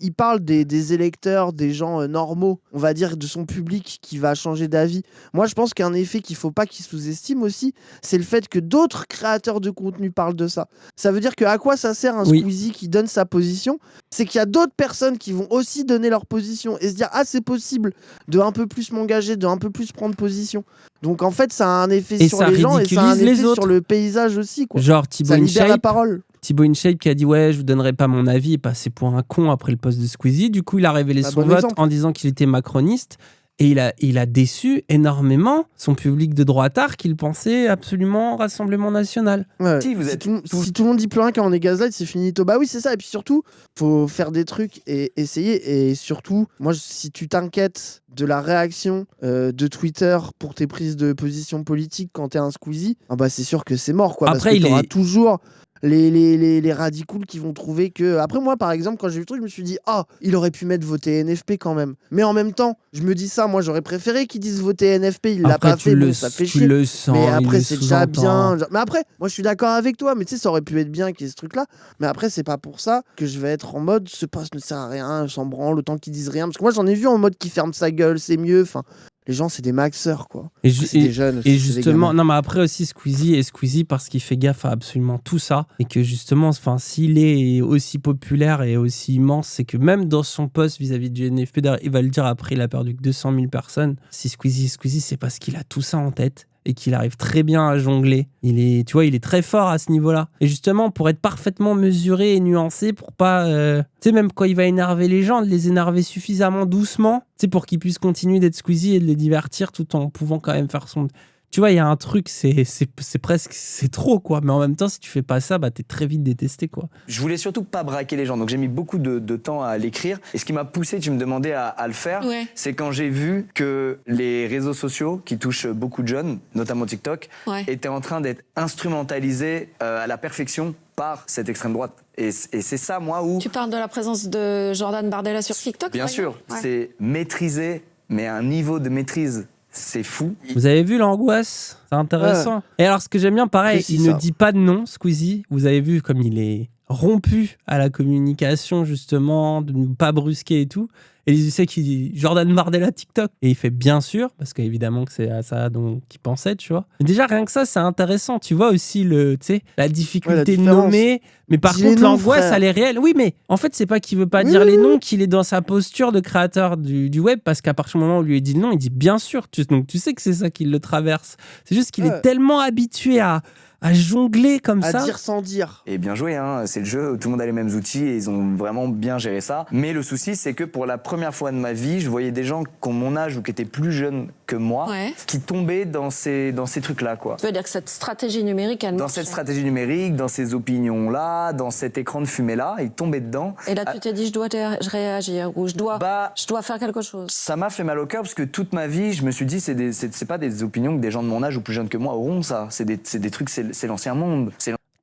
il parle des électeurs, des gens normaux, on va dire, de son public qui va changer d'avis. Moi, je pense qu'un effet qu'il faut pas qu'il sous-estime aussi, c'est le fait que d'autres créateurs de contenu parlent de ça. Ça veut dire que à quoi ça sert un Squeezie qui donne sa position c'est qu'il y a d'autres personnes qui vont aussi donner leur position et se dire c'est possible de un peu plus m'engager, de un peu plus prendre position. Donc en fait, ça a un effet Et sur ça les gens et ça a un ridiculise les effet autres. sur le paysage aussi, quoi. Genre Thibaut Ça libère la InShape. parole. Thibaut InShape qui a dit ouais, je vous donnerai pas mon avis et passé pour un con après le post de Squeezie. Du coup, il a révélé son Bon vote exemple. en disant qu'il était macroniste. Et il a déçu énormément son public de droitard qu'il pensait absolument Rassemblement National. Ouais. Si, vous êtes Si tout le monde dit plus rien quand on est Gaslight, c'est finito. Bah oui, c'est ça. Et puis surtout, faut faire des trucs et essayer. Et surtout, moi, si tu t'inquiètes de la réaction de Twitter pour tes prises de position politique quand t'es un Squeezie, bah c'est sûr que c'est mort, quoi. Après, parce que t'auras toujours les radicals qui vont trouver que... Après, moi, par exemple, quand j'ai vu le truc, je me suis dit il aurait pu mettre voter NFP quand même. Mais en même temps, je me dis ça, moi, j'aurais préféré qu'ils disent voter NFP. Il l'a Après, pas fait, bon, ça fait chier. tu le sens, Mais il après, le c'est déjà sous-entend. bien. Mais après, moi, je suis d'accord avec toi. Mais tu sais, ça aurait pu être bien qu'il y ait ce truc-là. Mais après, c'est pas pour ça que je vais être en mode ce poste ne sert à rien, s'en branle, autant qu'ils disent rien. Parce que moi, j'en ai vu en mode qui ferme sa gueule, c'est mieux. Enfin, les gens, c'est des maxeurs, quoi. Et, Après, c'est des jeunes. et c'est des justement, gamins. non, mais après aussi Squeezie parce qu'il fait gaffe à absolument tout ça. Et que justement, enfin, s'il est aussi populaire et aussi immense, c'est que même dans son poste vis-à-vis du NFP, il va le dire après, il a perdu que 200 000 personnes. Si Squeezie, c'est parce qu'il a tout ça en tête et qu'il arrive très bien à jongler. Tu vois, il est très fort à ce niveau-là. Et justement, pour être parfaitement mesuré et nuancé, pour pas... tu sais, même quand il va énerver les gens, de les énerver suffisamment doucement, tu sais, pour qu'ils puissent continuer d'être Squeezie et de les divertir tout en pouvant quand même faire son... Tu vois, il y a un truc, c'est presque... C'est trop, quoi. Mais en même temps, si tu fais pas ça, bah t'es très vite détesté, quoi. Je voulais surtout pas braquer les gens, donc j'ai mis beaucoup de temps à l'écrire. Et ce qui m'a poussé, tu me demandais à le faire, c'est quand j'ai vu que les réseaux sociaux, qui touchent beaucoup de jeunes, notamment TikTok, étaient en train d'être instrumentalisés à la perfection par cette extrême droite. Et c'est ça, moi, où... Tu parles de la présence de Jordan Bardella sur TikTok? Bien sûr, c'est maîtrisé, mais à un niveau de maîtrise... C'est fou. Vous avez vu l'angoisse? C'est intéressant. Et alors, ce que j'aime bien, pareil, il ne dit pas de nom, Squeezie. Vous avez vu comme il est rompu à la communication, justement, de ne pas brusquer et tout. Et il sait qu'il dit Jordan Bardella TikTok. Et il fait bien sûr, parce qu'évidemment que c'est à ça qu'il pensait, tu vois. Mais déjà, rien que ça, c'est intéressant. Tu vois aussi la difficulté de nommer. Mais par contre, l'angoisse, elle est réelle. Oui, mais en fait, c'est pas qu'il veut pas dire les noms, qu'il est dans sa posture de créateur du web, parce qu'à partir du moment où lui dit le nom, il dit bien sûr. Donc tu sais que c'est ça qui le traverse. C'est juste qu'il est tellement habitué à jongler comme ça. À dire sans dire. Et bien joué, hein. C'est le jeu, tout le monde a les mêmes outils et ils ont vraiment bien géré ça. Mais le souci, c'est que pour la première fois de ma vie, je voyais des gens qui ont mon âge ou qui étaient plus jeunes que moi, qui tombaient dans ces trucs-là, quoi. Tu veux dire que cette stratégie numérique, elle Dans marche. cette stratégie numérique, dans ces opinions-là, dans cet écran de fumée-là, ils tombaient dedans. Et là, tu t'es dit, je dois réagir ou je dois faire quelque chose. Ça m'a fait mal au cœur parce que toute ma vie, je me suis dit, c'est pas des opinions que des gens de mon âge ou plus jeunes que moi auront, ça. C'est des trucs, c'est l'ancien monde.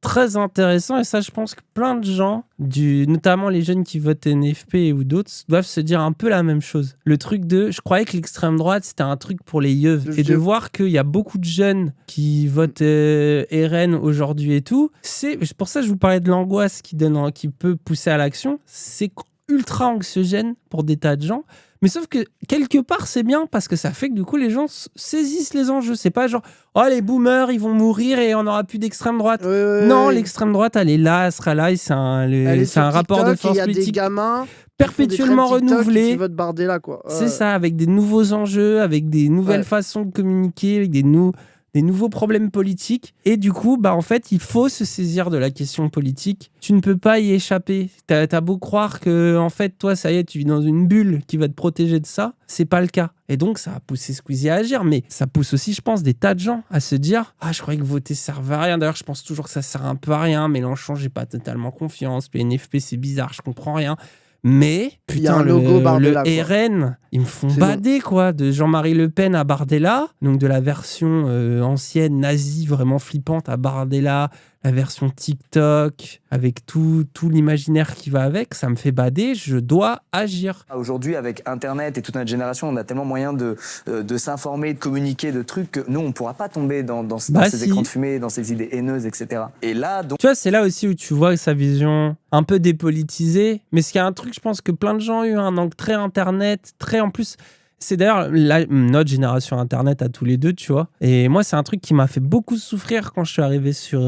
Très intéressant, et ça, je pense que plein de gens, notamment les jeunes qui votent NFP ou d'autres, doivent se dire un peu la même chose. Le truc je croyais que l'extrême droite, c'était un truc pour les yeux. Et de voir qu'il y a beaucoup de jeunes qui votent RN aujourd'hui et tout, c'est pour ça que je vous parlais de l'angoisse qui peut pousser à l'action. C'est ultra anxiogène pour des tas de gens. Mais sauf que quelque part, c'est bien parce que ça fait que du coup, les gens saisissent les enjeux. C'est pas genre, les boomers, ils vont mourir et on n'aura plus d'extrême droite. Non, l'extrême droite, elle est là, elle sera là. Et c'est un rapport de force politique. Il y a des gamins perpétuellement renouvelé. Qui votent Bardella, quoi. C'est ça, avec des nouveaux enjeux, avec des nouvelles façons de communiquer, avec des nouveaux problèmes politiques. Et du coup, en fait, il faut se saisir de la question politique. Tu ne peux pas y échapper. T'as beau croire que, en fait, toi, ça y est, tu vis dans une bulle qui va te protéger de ça. C'est pas le cas. Et donc, ça a poussé Squeezie à agir. Mais ça pousse aussi, je pense, des tas de gens à se dire je croyais que voter servait à rien. D'ailleurs, je pense toujours que ça sert un peu à rien. Mélenchon, j'ai pas totalement confiance. PNFP, c'est bizarre, je comprends rien. Mais, putain, le RN, ils me font bader, quoi. De Jean-Marie Le Pen à Bardella, donc de la version ancienne, nazie, vraiment flippante, à Bardella, la version TikTok, avec tout l'imaginaire qui va avec, ça me fait bader, je dois agir. Aujourd'hui, avec Internet et toute notre génération, on a tellement moyen de s'informer, de communiquer, de trucs, que nous, on ne pourra pas tomber dans ces écrans de fumée, dans ces idées haineuses, etc. Et là, donc... Tu vois, c'est là aussi où tu vois sa vision un peu dépolitisée, mais ce qui est un truc, je pense que plein de gens ont eu un angle très Internet, très en plus... C'est d'ailleurs notre génération Internet à tous les deux, tu vois. Et moi, c'est un truc qui m'a fait beaucoup souffrir quand je suis arrivé sur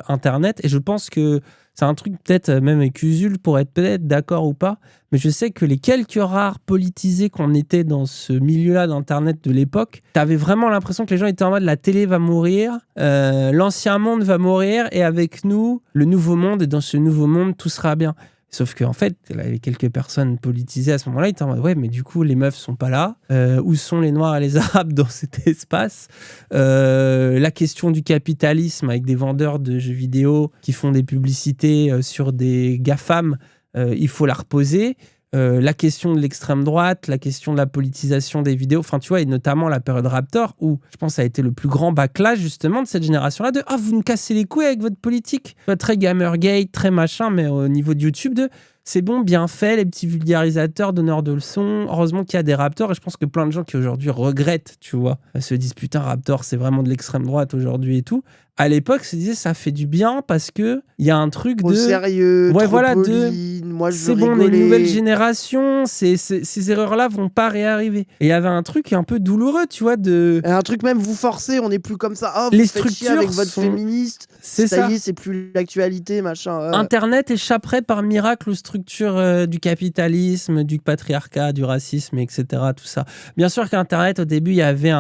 Internet. Et je pense que c'est un truc peut-être même avec Usul pour être peut-être d'accord ou pas, mais je sais que les quelques rares politisés qu'on était dans ce milieu-là d'Internet de l'époque, t'avais vraiment l'impression que les gens étaient en mode la télé va mourir, l'ancien monde va mourir et avec nous, le nouveau monde, et dans ce nouveau monde, tout sera bien. Sauf qu'en fait, là, les quelques personnes politisées à ce moment-là, ils étaient en mode, ouais, mais du coup, les meufs sont pas là. Où sont les Noirs et les Arabes dans cet espace? La question du capitalisme avec des vendeurs de jeux vidéo qui font des publicités sur des GAFAM, il faut la reposer. La question de l'extrême droite, la question de la politisation des vidéos, enfin tu vois, et notamment la période Raptor, où je pense ça a été le plus grand backlash justement de cette génération-là, de « Ah, vous nous cassez les couilles avec votre politique !» Très Gamergate, très machin, mais au niveau de YouTube, de « C'est bon, bien fait, les petits vulgarisateurs, donneurs de leçons, heureusement qu'il y a des Raptors !» Et je pense que plein de gens qui aujourd'hui regrettent, tu vois, se disent « Putain, Raptor, c'est vraiment de l'extrême droite aujourd'hui et tout !» À l'époque, se disait ça fait du bien parce que il y a un truc trop de sérieux, ouais trop voilà poli, moi je c'est veux bon, on est une rigoler. nouvelle génération, ces erreurs-là vont pas réarriver. Et il y avait un truc un peu douloureux, tu vois, de Et un truc même vous forcez, on n'est plus comme ça. Oh, les vous faites chier structures avec votre sont- féministe. c'est ça. Y est, c'est plus l'actualité, machin. Internet échapperait par miracle aux structures du capitalisme, du patriarcat, du racisme, etc. Tout ça. Bien sûr qu'Internet, au début, il y avait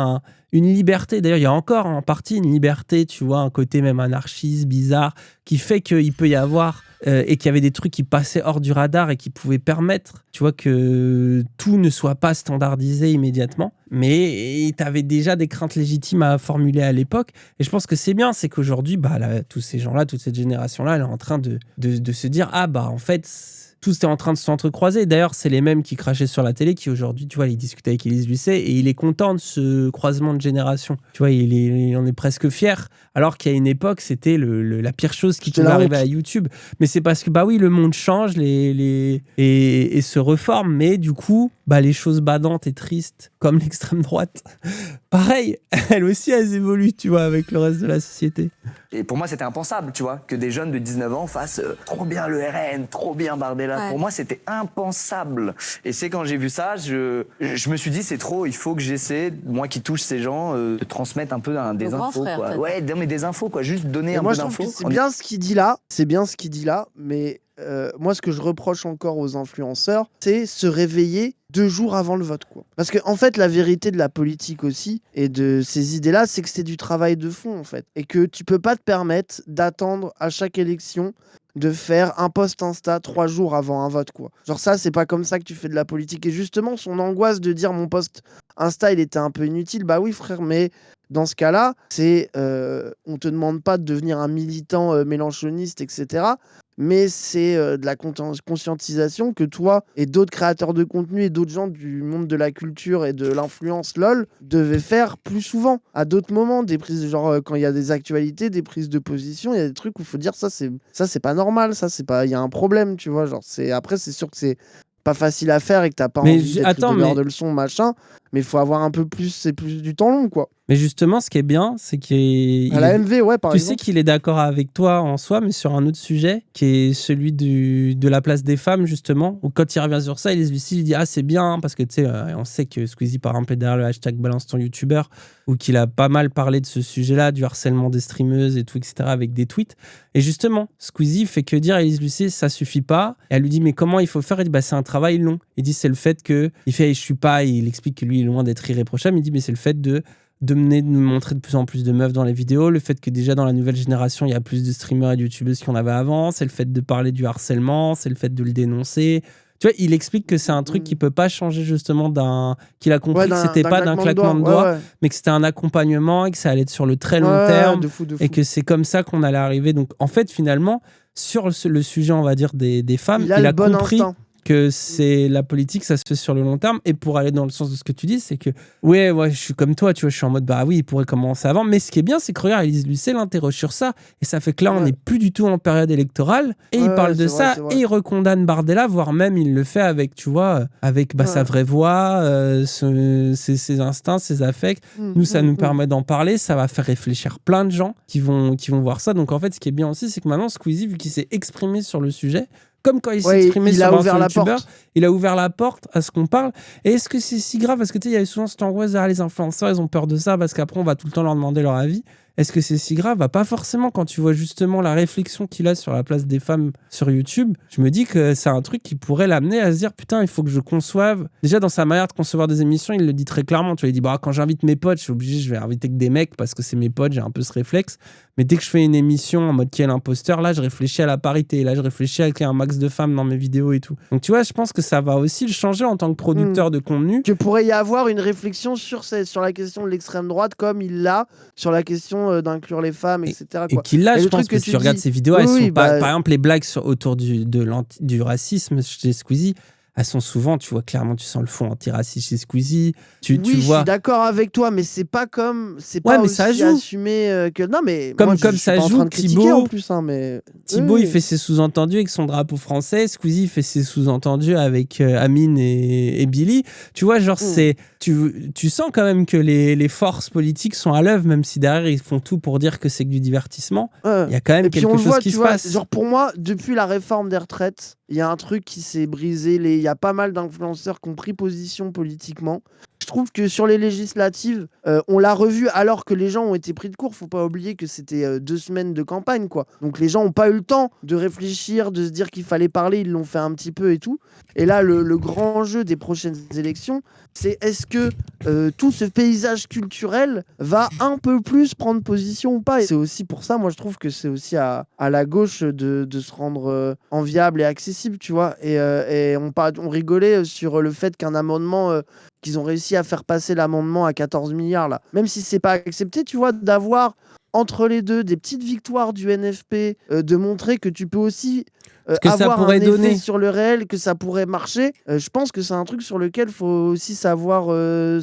une liberté. D'ailleurs, il y a encore en partie une liberté, tu vois, un côté même anarchiste, bizarre, qui fait qu'il peut y avoir et qu'il y avait des trucs qui passaient hors du radar et qui pouvaient permettre, tu vois, que tout ne soit pas standardisé immédiatement. Mais tu avais déjà des craintes légitimes à formuler à l'époque. Et je pense que c'est bien, c'est qu'aujourd'hui, tous ces gens-là, toute cette génération-là, elle est en train de se dire, ah bah en fait, tout est en train de s'entrecroiser. D'ailleurs, c'est les mêmes qui crachaient sur la télé qui aujourd'hui, tu vois, ils discutent avec Élise Lucet et il est content de ce croisement de génération. Tu vois, il en est presque fier. Alors qu'à une époque, c'était la pire chose qui pouvait arriver à YouTube. Mais c'est parce que, bah oui, le monde change et se reforme. Mais du coup, bah, les choses badantes et tristes, comme l'extrême droite, pareil, elles aussi, elles évoluent, tu vois, avec le reste de la société. Et pour moi, c'était impensable, tu vois, que des jeunes de 19 ans fassent trop bien le RN, trop bien Bardella. Ouais. Pour moi, c'était impensable. Et c'est quand j'ai vu ça, je me suis dit, c'est trop, il faut que j'essaie, moi qui touche ces gens, de transmettre un peu des infos, frère, quoi. Ouais, mais des infos, quoi, juste donner un peu d'infos. C'est bien ce qu'il dit là, mais moi, ce que je reproche encore aux influenceurs, c'est se réveiller 2 jours avant le vote, quoi. Parce que en fait, la vérité de la politique aussi et de ces idées-là, c'est que c'est du travail de fond, en fait, et que tu peux pas te permettre d'attendre à chaque élection de faire un post Insta 3 jours avant un vote, quoi. Genre ça, c'est pas comme ça que tu fais de la politique. Et justement, son angoisse de dire mon post Insta, il était un peu inutile, bah oui, frère, mais dans ce cas-là, c'est on te demande pas de devenir un militant mélenchoniste, etc. Mais c'est de la conscientisation que toi et d'autres créateurs de contenu et d'autres gens du monde de la culture et de l'influence LOL devaient faire plus souvent, à d'autres moments, des prises, genre quand il y a des actualités, des prises de position, il y a des trucs où il faut dire ça c'est pas normal, ça c'est pas, il y a un problème, tu vois, genre après c'est sûr que c'est pas facile à faire et que t'as pas envie d'être donneur de leçons, machin, mais il faut avoir un peu plus, c'est plus du temps long, quoi. Mais justement, ce qui est bien, c'est qu'il à la MV, ouais, par exemple. Tu sais qu'il est d'accord avec toi en soi, mais sur un autre sujet, qui est celui de la place des femmes, justement, où quand il revient sur ça, il dit « Ah, c'est bien », parce que, tu sais, on sait que Squeezie, par exemple, est derrière le hashtag balance ton youtubeur, ou qu'il a pas mal parlé de ce sujet-là, du harcèlement des streameuses et tout, etc., avec des tweets. Et justement, Squeezie fait que dire à Élise Lucet, ça suffit pas. Et elle lui dit « Mais comment il faut faire ?» Il dit « Bah, c'est un travail long. » Il dit « C'est le fait que… » Il fait « Je suis pas… » Il explique que lui est loin d'être irréprochable. Il dit « Mais c'est le fait de nous montrer de plus en plus de meufs dans les vidéos, le fait que déjà dans la nouvelle génération, il y a plus de streamers et de youtubeuses qu'on avait avant, c'est le fait de parler du harcèlement, c'est le fait de le dénoncer. » Tu vois, il explique que c'est un truc qui peut pas changer justement qu'il a compris que c'était pas d'un claquement de doigts, mais que c'était un accompagnement et que ça allait être sur le très long terme de fou. Et que c'est comme ça qu'on allait arriver. Donc en fait, finalement, sur le sujet, on va dire, des femmes, il a compris que c'est la politique, ça se fait sur le long terme. Et pour aller dans le sens de ce que tu dis, c'est que ouais, je suis comme toi, tu vois, je suis en mode bah oui, il pourrait commencer avant. Mais ce qui est bien, c'est que regarde, Élise Lucet l'interroge sur ça, et ça fait que là, on n'est plus du tout en période électorale, et il parle de ça, et il recondamne Bardella, voire même il le fait avec, tu vois, avec sa vraie voix, ses instincts, ses affects. Nous, ça nous permet d'en parler, ça va faire réfléchir plein de gens qui vont voir ça. Donc en fait, ce qui est bien aussi, c'est que maintenant, Squeezie, vu qu'il s'est exprimé sur le sujet, comme quand il s'est exprimé sur un youtubeur, il a ouvert la porte à ce qu'on parle. Et est-ce que c'est si grave? Parce que tu sais, il y avait souvent cette angoisse derrière les influenceurs, ils ont peur de ça parce qu'après, on va tout le temps leur demander leur avis. est-ce que c'est si grave ? Bah, pas forcément. Quand tu vois justement la réflexion qu'il a sur la place des femmes sur YouTube, je me dis que c'est un truc qui pourrait l'amener à se dire putain, il faut que je conçoive. Déjà, dans sa manière de concevoir des émissions, il le dit très clairement. Tu vois, il dit quand j'invite mes potes, je suis obligé, je vais inviter que des mecs parce que c'est mes potes, j'ai un peu ce réflexe. Mais dès que je fais une émission en mode qui est l'imposteur, là, je réfléchis à la parité. Là, je réfléchis à qu'il y ait un max de femmes dans mes vidéos et tout. Donc, tu vois, je pense que ça va aussi le changer en tant que producteur de contenu. Que pourrait y avoir une réflexion sur la question de l'extrême droite, comme il l'a sur la question d'inclure les femmes, etc. Et qu'il l'a, je pense que si tu regardes ses vidéos, elles sont pas, par exemple, les blagues autour du racisme chez Squeezie, elles sont souvent, tu vois clairement, tu sens le fond antiraciste chez Squeezie. Tu vois... je suis d'accord avec toi, mais c'est pas comme, c'est pas aussi assumé que non, mais comme je ça suis pas joue. en train de critiquer en plus, hein, mais Thibaut, il fait ses sous-entendus avec son drapeau français. Squeezie fait ses sous-entendus avec Amine et Billy. Tu vois, genre tu sens quand même que les forces politiques sont à l'œuvre, même si derrière ils font tout pour dire que c'est que du divertissement. Il y a quand même quelque chose qui se passe. Genre pour moi, depuis la réforme des retraites, il y a un truc qui s'est brisé. Il y a pas mal d'influenceurs qui ont pris position politiquement. Je trouve que sur les législatives, on l'a revu alors que les gens ont été pris de court. Faut pas oublier que c'était 2 semaines de campagne, quoi. Donc les gens n'ont pas eu le temps de réfléchir, de se dire qu'il fallait parler. Ils l'ont fait un petit peu et tout. Et là, le grand jeu des prochaines élections, c'est est-ce que tout ce paysage culturel va un peu plus prendre position ou pas. Et c'est aussi pour ça, moi je trouve que c'est aussi à la gauche de se rendre enviable et accessible, tu vois. Et on rigolait sur le fait qu'un amendement... qu'ils ont réussi à faire passer l'amendement à 14 milliards, là. Même si c'est pas accepté, tu vois, d'avoir entre les deux des petites victoires du NFP, de montrer que tu peux aussi avoir un effet sur le réel, que ça pourrait marcher. Je pense que c'est un truc sur lequel il faut aussi savoir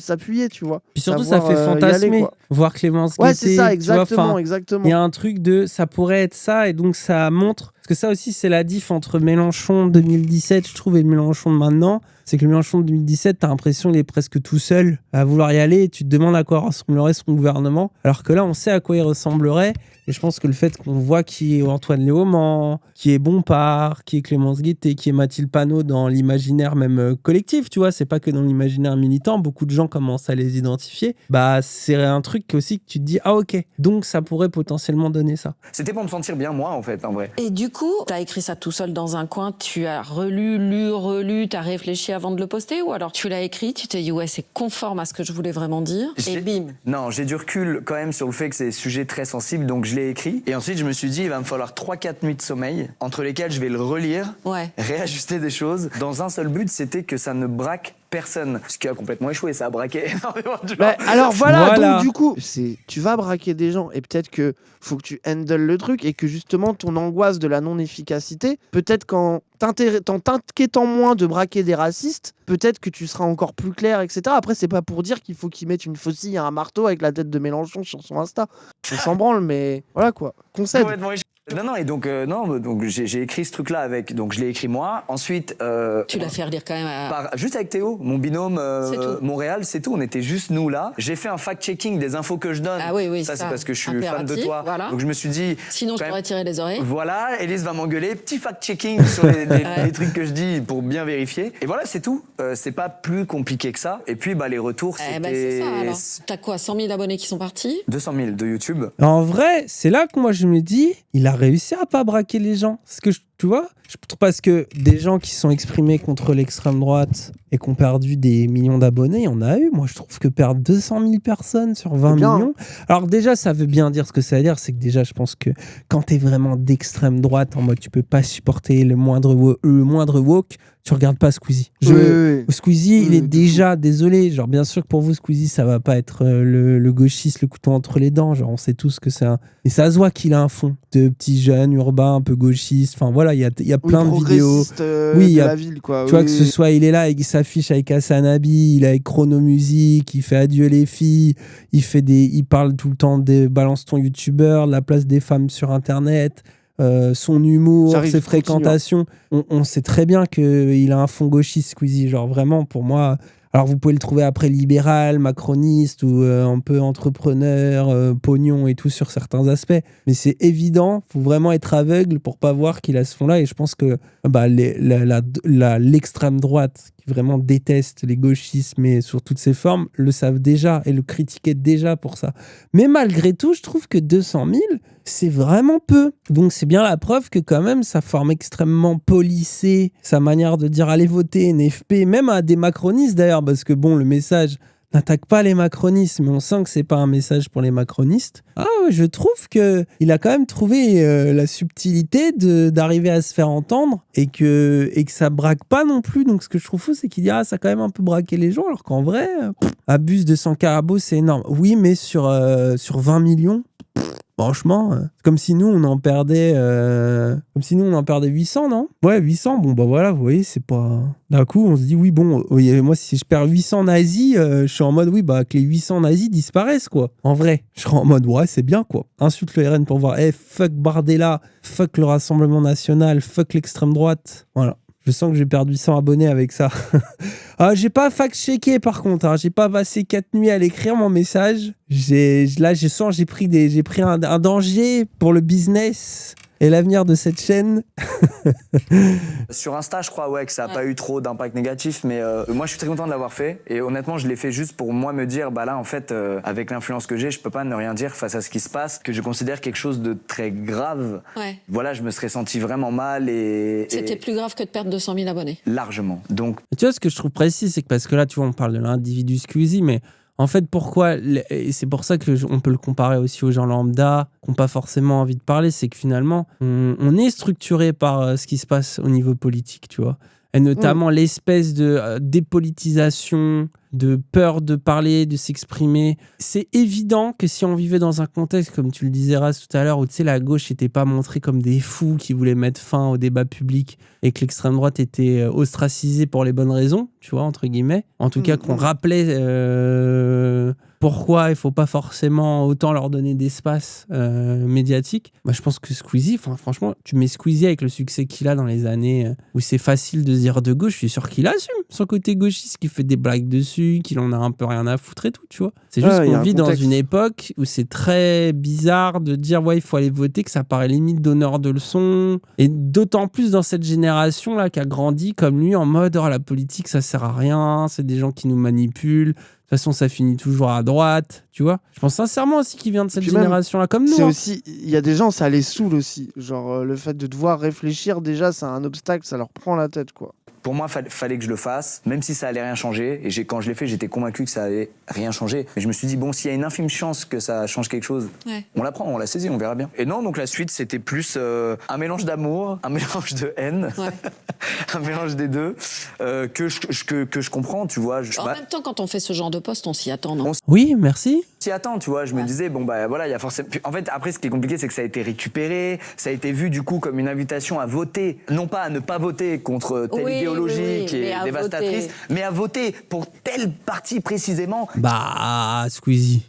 s'appuyer, tu vois. Puis surtout, ça fait fantasmer. Voir Clémence Guettet. Ouais, c'est ça, exactement. Il y a un truc de ça pourrait être ça, et donc ça montre... Parce que ça aussi, c'est la diff entre Mélenchon 2017, je trouve, et le Mélenchon de maintenant. C'est que le Mélenchon de 2017, t'as l'impression qu'il est presque tout seul à vouloir y aller, et tu te demandes à quoi ressemblerait son gouvernement. Alors que là, on sait à quoi il ressemblerait. Et je pense que le fait qu'on voit qui est Antoine Léaumont, qui est Bompard, qui est Clémence Guettet, qui est Mathilde Panot dans l'imaginaire même collectif, tu vois, c'est pas que dans l'imaginaire militant, beaucoup de gens commencent à les identifier. Bah, c'est un truc aussi que tu te dis, ah ok, donc ça pourrait potentiellement donner ça. C'était pour me sentir bien moi, en fait, en vrai. Et du coup, t'as écrit ça tout seul dans un coin, tu as relu, t'as réfléchi avant de le poster, ou alors tu l'as écrit, tu t'es dit, ouais, c'est conforme à ce que je voulais vraiment dire, et bim. Non, j'ai du recul quand même sur le fait que c'est des sujets très sensibles, donc je l'ai écrit. Et ensuite, je me suis dit, il va me falloir 3-4 nuits de sommeil, entre lesquelles je vais le relire, réajuster des choses, dans un seul but, c'était que ça ne braque personne. Ce qui a complètement échoué, ça a braqué énormément de gens. Bah, alors voilà, donc du coup, tu vas braquer des gens, et peut-être que faut que tu handles le truc, et que justement, ton angoisse de la non-efficacité, peut-être qu'en t'inquiétant moins de braquer des racistes, peut-être que tu seras encore plus clair, etc. Après, c'est pas pour dire qu'il faut qu'ils mettent une faucille à un marteau avec la tête de Mélenchon sur son Insta. On s'en branle, mais voilà quoi. Concède. Non, et donc, donc j'ai écrit ce truc-là avec. Donc, je l'ai écrit moi. Ensuite. Tu l'as fait relire quand même à... juste avec Théo, mon binôme Montréal, c'est tout. On était juste nous là. J'ai fait un fact-checking des infos que je donne. Ah oui, ça, c'est parce que je suis fan de toi. Voilà. Donc, je me suis dit. Sinon, je pourrais tirer les oreilles. Voilà, Élise va m'engueuler. Petit fact-checking sur les trucs que je dis pour bien vérifier. Et voilà, c'est tout. C'est pas plus compliqué que ça. Et puis, les retours, c'était. C'est ça alors. T'as quoi, 100 000 abonnés qui sont partis ? 200 000 de YouTube. En vrai, c'est là que moi je me dis, il a réussi à pas braquer les gens. Tu vois, parce que des gens qui sont exprimés contre l'extrême droite et qui ont perdu des millions d'abonnés, on a eu. Moi, je trouve que perdre 200 000 personnes sur 20 millions... Alors déjà, ça veut bien dire ce que ça veut dire. C'est que déjà, je pense que quand t'es vraiment d'extrême droite, en mode tu peux pas supporter le moindre woke, tu regardes pas Squeezie. Squeezie, il est déjà... Désolé, genre bien sûr que pour vous, Squeezie, ça va pas être le gauchiste, le couteau entre les dents. Genre, on sait tous que c'est un... Et ça se voit qu'il a un fond de petit jeune, urbain, un peu gauchiste. Enfin, voilà, il y a plein de vidéos. De la ville, quoi. Tu vois, que ce soit, il est là, il s'affiche avec Hasanabi, il est avec Chronomusique, il fait Adieu les filles, il parle tout le temps de balance ton youtubeur, la place des femmes sur Internet, son humour, ses fréquentations. On sait très bien qu'il a un fond gauchiste, Squeezie. Genre, vraiment, pour moi... Alors, vous pouvez le trouver après libéral, macroniste ou un peu entrepreneur, pognon et tout sur certains aspects. Mais c'est évident, il faut vraiment être aveugle pour pas voir qu'il a ce fond-là. Et je pense que l'extrême droite, qui vraiment détestent les gauchismes et sur toutes ces formes le savent déjà et le critiquaient déjà pour ça. Mais malgré tout, je trouve que 200 000, c'est vraiment peu. Donc c'est bien la preuve que quand même, sa forme extrêmement policée, sa manière de dire allez voter NFP, même à des macronistes d'ailleurs, parce que bon, le message n'attaque pas les macronistes, mais on sent que c'est pas un message pour les macronistes. Je trouve que il a quand même trouvé la subtilité d'arriver à se faire entendre et que ça braque pas non plus. Donc ce que je trouve fou, c'est qu'il dit ça a quand même un peu braqué les gens, alors qu'en vrai, abuse de 100 carabos, c'est énorme. Oui, mais sur 20 millions. Franchement, comme si nous on en perdait 800, non ? Ouais, 800, bon bah voilà, vous voyez, c'est pas... D'un coup, on se dit, oui, bon, moi si je perds 800 nazis, je suis en mode, oui, bah que les 800 nazis disparaissent, quoi. En vrai, je serais en mode, ouais, c'est bien, quoi. Insulte le RN pour voir, fuck Bardella, fuck le Rassemblement National, fuck l'extrême droite, voilà. Je sens que j'ai perdu 800 abonnés avec ça. J'ai pas fact-checké par contre. J'ai pas passé 4 nuits à l'écrire mon message. Je sens j'ai pris un danger pour le business et l'avenir de cette chaîne. Sur Insta, je crois que ça n'a pas eu trop d'impact négatif, mais moi je suis très content de l'avoir fait. Et honnêtement, je l'ai fait juste pour moi me dire, bah là en fait, avec l'influence que j'ai, je peux pas ne rien dire face à ce qui se passe, que je considère quelque chose de très grave. Ouais. Voilà, je me serais senti vraiment mal C'était plus grave que de perdre 200 000 abonnés. Largement. Donc, tu vois, ce que je trouve précis, c'est que parce que là, tu vois, on parle de l'individu Squeezie, mais en fait, pourquoi, et c'est pour ça qu'on peut le comparer aussi aux gens lambda, qui n'ont pas forcément envie de parler, c'est que finalement, on est structuré par ce qui se passe au niveau politique, tu vois. Et notamment l'espèce de dépolitisation, de peur de parler, de s'exprimer. C'est évident que si on vivait dans un contexte, comme tu le disais Raz tout à l'heure, où tu sais, la gauche n'était pas montrée comme des fous qui voulaient mettre fin au débat public et que l'extrême droite était ostracisée pour les bonnes raisons, tu vois, entre guillemets. En tout cas, qu'on rappelait pourquoi il ne faut pas forcément autant leur donner d'espace médiatique. Bah, je pense que Squeezie, franchement, tu mets Squeezie avec le succès qu'il a dans les années où c'est facile de se dire de gauche, je suis sûr qu'il assume son côté gauchiste, qu'il fait des blagues dessus, qu'il en a un peu rien à foutre et tout, tu vois. C'est juste qu'on vit dans une époque où c'est très bizarre de dire il faut aller voter, que ça paraît limite donneur de leçons. Et d'autant plus dans cette génération-là qui a grandi comme lui en mode la politique ça sert à rien, c'est des gens qui nous manipulent. De toute façon, ça finit toujours à droite, tu vois. Je pense sincèrement aussi qu'il vient de cette génération-là comme nous. C'est aussi, il y a des gens, ça les saoule aussi. Genre, le fait de devoir réfléchir, déjà, c'est un obstacle, ça leur prend la tête, quoi. Pour moi, fallait que je le fasse, même si ça allait rien changer. Et quand je l'ai fait, j'étais convaincu que ça allait rien changer. Mais je me suis dit, bon, s'il y a une infime chance que ça change quelque chose, on la prend, on la saisit, on verra bien. Et non, donc la suite, c'était plus un mélange d'amour, un mélange de haine, un mélange des deux, que je comprends, tu vois. En même temps, quand on fait ce genre de poste, on s'y attend, non ? Oui, merci. S'y attend, tu vois. Je me disais, bon, bah voilà, il y a forcément. En fait, après, ce qui est compliqué, c'est que ça a été récupéré, ça a été vu, du coup, comme une invitation à voter. Non pas à ne pas voter contre telle idéologie qui est dévastatrice, mais à voter pour tel parti précisément. Squeezie.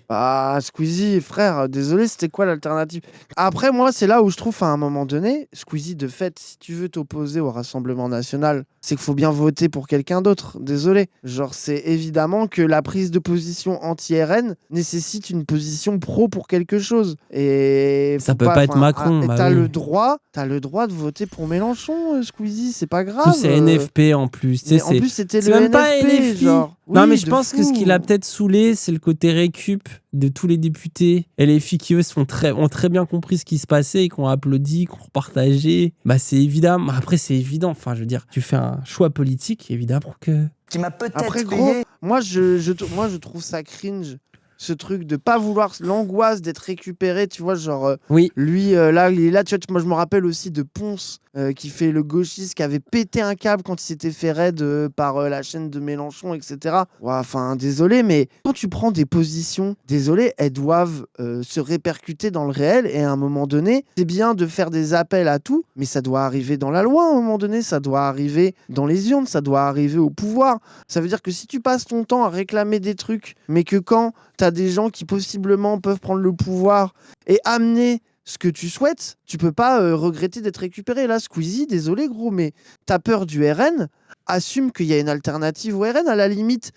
Squeezie, frère, désolé, c'était quoi l'alternative ? Après, moi, c'est là où je trouve, à un moment donné, Squeezie, de fait, si tu veux t'opposer au Rassemblement National, c'est qu'il faut bien voter pour quelqu'un d'autre. Désolé. Genre, c'est évidemment que la prise de position anti-RN nécessite une position pro pour quelque chose. Et ça peut pas être Macron. T'as le droit de voter pour Mélenchon, Squeezie, c'est pas grave. C'est NFP en plus. En plus, c'était le même NFP, pas NFP. genre. Non, Oui, mais je pense que ce qui l'a peut-être saoulé, c'est le côté récup de tous les députés. Et les filles qui, eux, ont très bien compris ce qui se passait et qui ont applaudi, qui ont partagé. C'est évident. Après, c'est évident. Enfin, je veux dire, tu fais un choix politique, évidemment que... Qui m'a peut-être Après, gros, moi, je trouve ça cringe. Ce truc de pas vouloir, l'angoisse d'être récupéré, tu vois, genre, lui, là, il est là, tu vois, moi, je me rappelle aussi de Ponce, qui fait le gauchiste, qui avait pété un câble quand il s'était fait raid par la chaîne de Mélenchon, etc. Enfin, désolé, mais quand tu prends des positions, désolé, elles doivent se répercuter dans le réel, et à un moment donné, c'est bien de faire des appels à tout, mais ça doit arriver dans la loi, à un moment donné, ça doit arriver dans les urnes, ça doit arriver au pouvoir. Ça veut dire que si tu passes ton temps à réclamer des trucs, mais que quand t'as des gens qui possiblement peuvent prendre le pouvoir et amener ce que tu souhaites, tu peux pas regretter d'être récupéré. Là, Squeezie, désolé gros, mais t'as peur du RN, assume qu'il y a une alternative au RN. À la limite,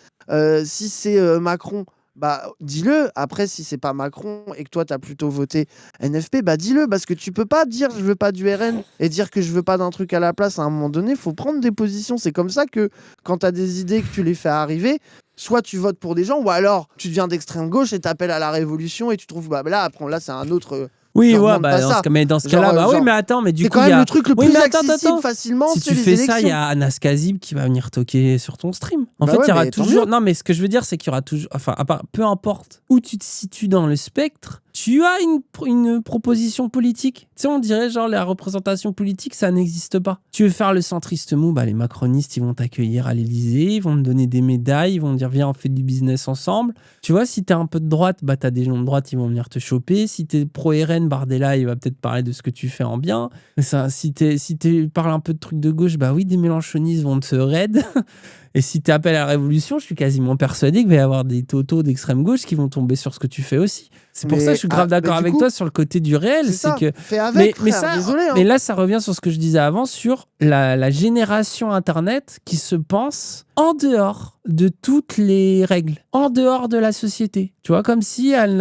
si c'est Macron, bah dis-le. Après, si c'est pas Macron et que toi t'as plutôt voté NFP, bah dis-le, parce que tu peux pas dire je veux pas du RN et dire que je veux pas d'un truc à la place. À un moment donné, faut prendre des positions. C'est comme ça que quand t'as des idées, que tu les fais arriver, soit tu votes pour des gens, ou alors tu deviens d'extrême gauche et t'appelles à la révolution et tu trouves bah là après là c'est un autre. Oui, Leur ouais, demande pas ça. mais dans ce Genre, cas-là, bah oui, genre, mais attends, mais du c'est coup, quand il y même a... le truc le Oui, plus mais attends, accessible facilement, si c'est tu les fais élections. ça, il y a Anas Kazib qui va venir toquer sur ton stream. En Bah fait, ouais, il y aura mais tant toujours... mieux. Non, mais ce que je veux dire, c'est qu'il y aura toujours... Enfin, peu importe où tu te situes dans le spectre, tu as une proposition politique. Tu sais, on dirait genre la représentation politique, ça n'existe pas. Tu veux faire le centriste mou, bah les macronistes, ils vont t'accueillir à l'Élysée, ils vont te donner des médailles, ils vont te dire viens, on fait du business ensemble. Tu vois, si t'es un peu de droite, bah t'as des gens de droite, ils vont venir te choper. Si t'es pro-RN, Bardella, il va peut-être parler de ce que tu fais en bien. Ça, si tu parles un peu de trucs de gauche, bah oui, des mélanchonistes vont te raid. Et si tu appelles à la révolution, je suis quasiment persuadé qu'il va y avoir des totos d'extrême gauche qui vont tomber sur ce que tu fais aussi. C'est pour ça que je suis grave d'accord avec toi sur le côté du réel. C'est que fais avec, frère, désolé. Mais là, ça revient sur ce que je disais avant sur la génération Internet qui se pense en dehors de toutes les règles, en dehors de la société. Tu vois, comme si elle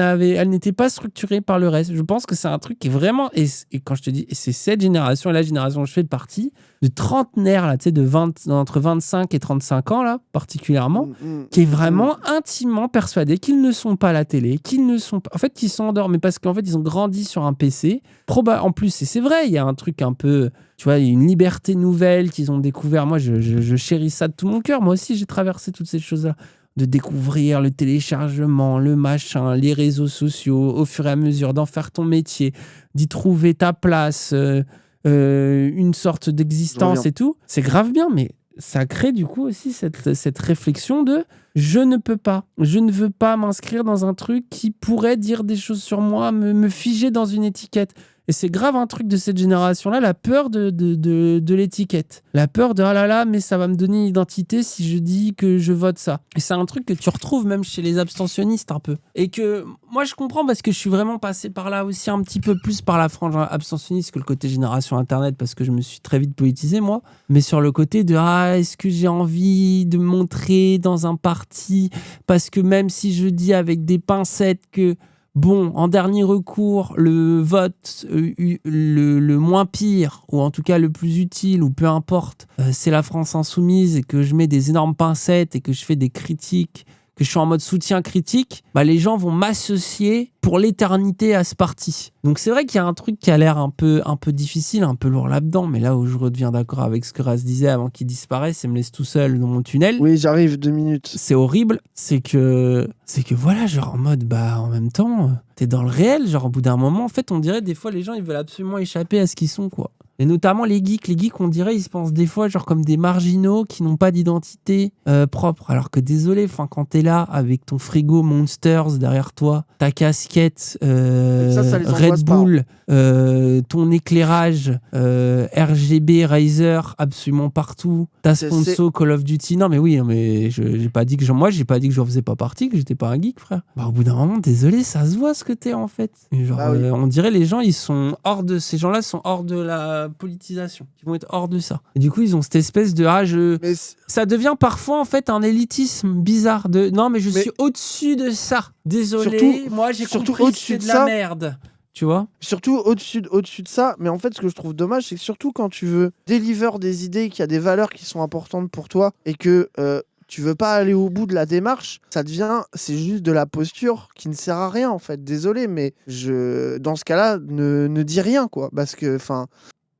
n'était pas structurée par le reste. Je pense que c'est un truc qui est vraiment... Et quand je te dis, c'est cette génération, et la génération dont je fais partie, de trentenaires, là, tu sais, entre 25 et 35 ans, là, particulièrement, qui est vraiment intimement persuadé qu'ils ne sont pas à la télé, qu'ils ne sont pas... En fait, qu'ils sont en dehors, mais parce qu'en fait, ils ont grandi sur un PC. En plus, et c'est vrai, il y a un truc un peu... Tu vois, il y a une liberté nouvelle qu'ils ont découvert. Moi, je chéris ça de tout mon cœur. Moi aussi, j'ai traversé toutes ces choses-là. De découvrir le téléchargement, le machin, les réseaux sociaux, au fur et à mesure, d'en faire ton métier, d'y trouver ta place, une sorte d'existence et tout. C'est grave bien, mais ça crée du coup aussi cette réflexion de je ne peux pas, je ne veux pas m'inscrire dans un truc qui pourrait dire des choses sur moi, me figer dans une étiquette. Et c'est grave un truc de cette génération-là, la peur de l'étiquette. La peur de « ah là là, mais ça va me donner une identité si je dis que je vote ça ». Et c'est un truc que tu retrouves même chez les abstentionnistes un peu. Et que moi, je comprends parce que je suis vraiment passé par là aussi un petit peu plus par la frange abstentionniste que le côté génération Internet parce que je me suis très vite politisé, moi. Mais sur le côté de « ah, est-ce que j'ai envie de me montrer dans un parti ?» Parce que même si je dis avec des pincettes que... Bon, en dernier recours, le vote le moins pire, ou en tout cas le plus utile, ou peu importe, c'est la France insoumise et que je mets des énormes pincettes et que je fais des critiques, que je suis en mode soutien critique, bah les gens vont m'associer pour l'éternité à ce parti. Donc c'est vrai qu'il y a un truc qui a l'air un peu difficile, un peu lourd là-dedans, mais là où je redeviens d'accord avec ce que Raz disait avant qu'il disparaisse et me laisse tout seul dans mon tunnel. Oui, j'arrive, 2 minutes. C'est horrible, c'est que voilà, genre en mode, bah en même temps, t'es dans le réel, genre au bout d'un moment, en fait, on dirait des fois les gens, ils veulent absolument échapper à ce qu'ils sont, quoi. Et notamment les geeks, on dirait, ils se pensent des fois genre comme des marginaux qui n'ont pas d'identité propre. Alors que désolé, quand t'es là avec ton frigo Monsters derrière toi, ta casquette Red Bull, ton éclairage RGB Razer absolument partout, ta sponsor Call of Duty. Non mais oui, mais j'ai pas dit que j'ai pas dit que j'en faisais pas partie, que j'étais pas un geek, frère. Bah, au bout d'un moment, désolé, ça se voit ce que t'es en fait. Genre, oui. On dirait les gens, ces gens-là sont hors de la politisation, qui vont être hors de ça. Et du coup, ils ont cette espèce de ça devient parfois en fait un élitisme bizarre de non mais je suis au-dessus de ça. Désolé, moi j'ai compris que c'est de la merde. Tu vois ? Surtout au-dessus de ça, mais en fait ce que je trouve dommage, c'est que surtout quand tu veux deliver des idées, qu'il y a des valeurs qui sont importantes pour toi et que tu veux pas aller au bout de la démarche, c'est juste de la posture qui ne sert à rien en fait. Désolé, mais dans ce cas-là, ne dis rien quoi, parce que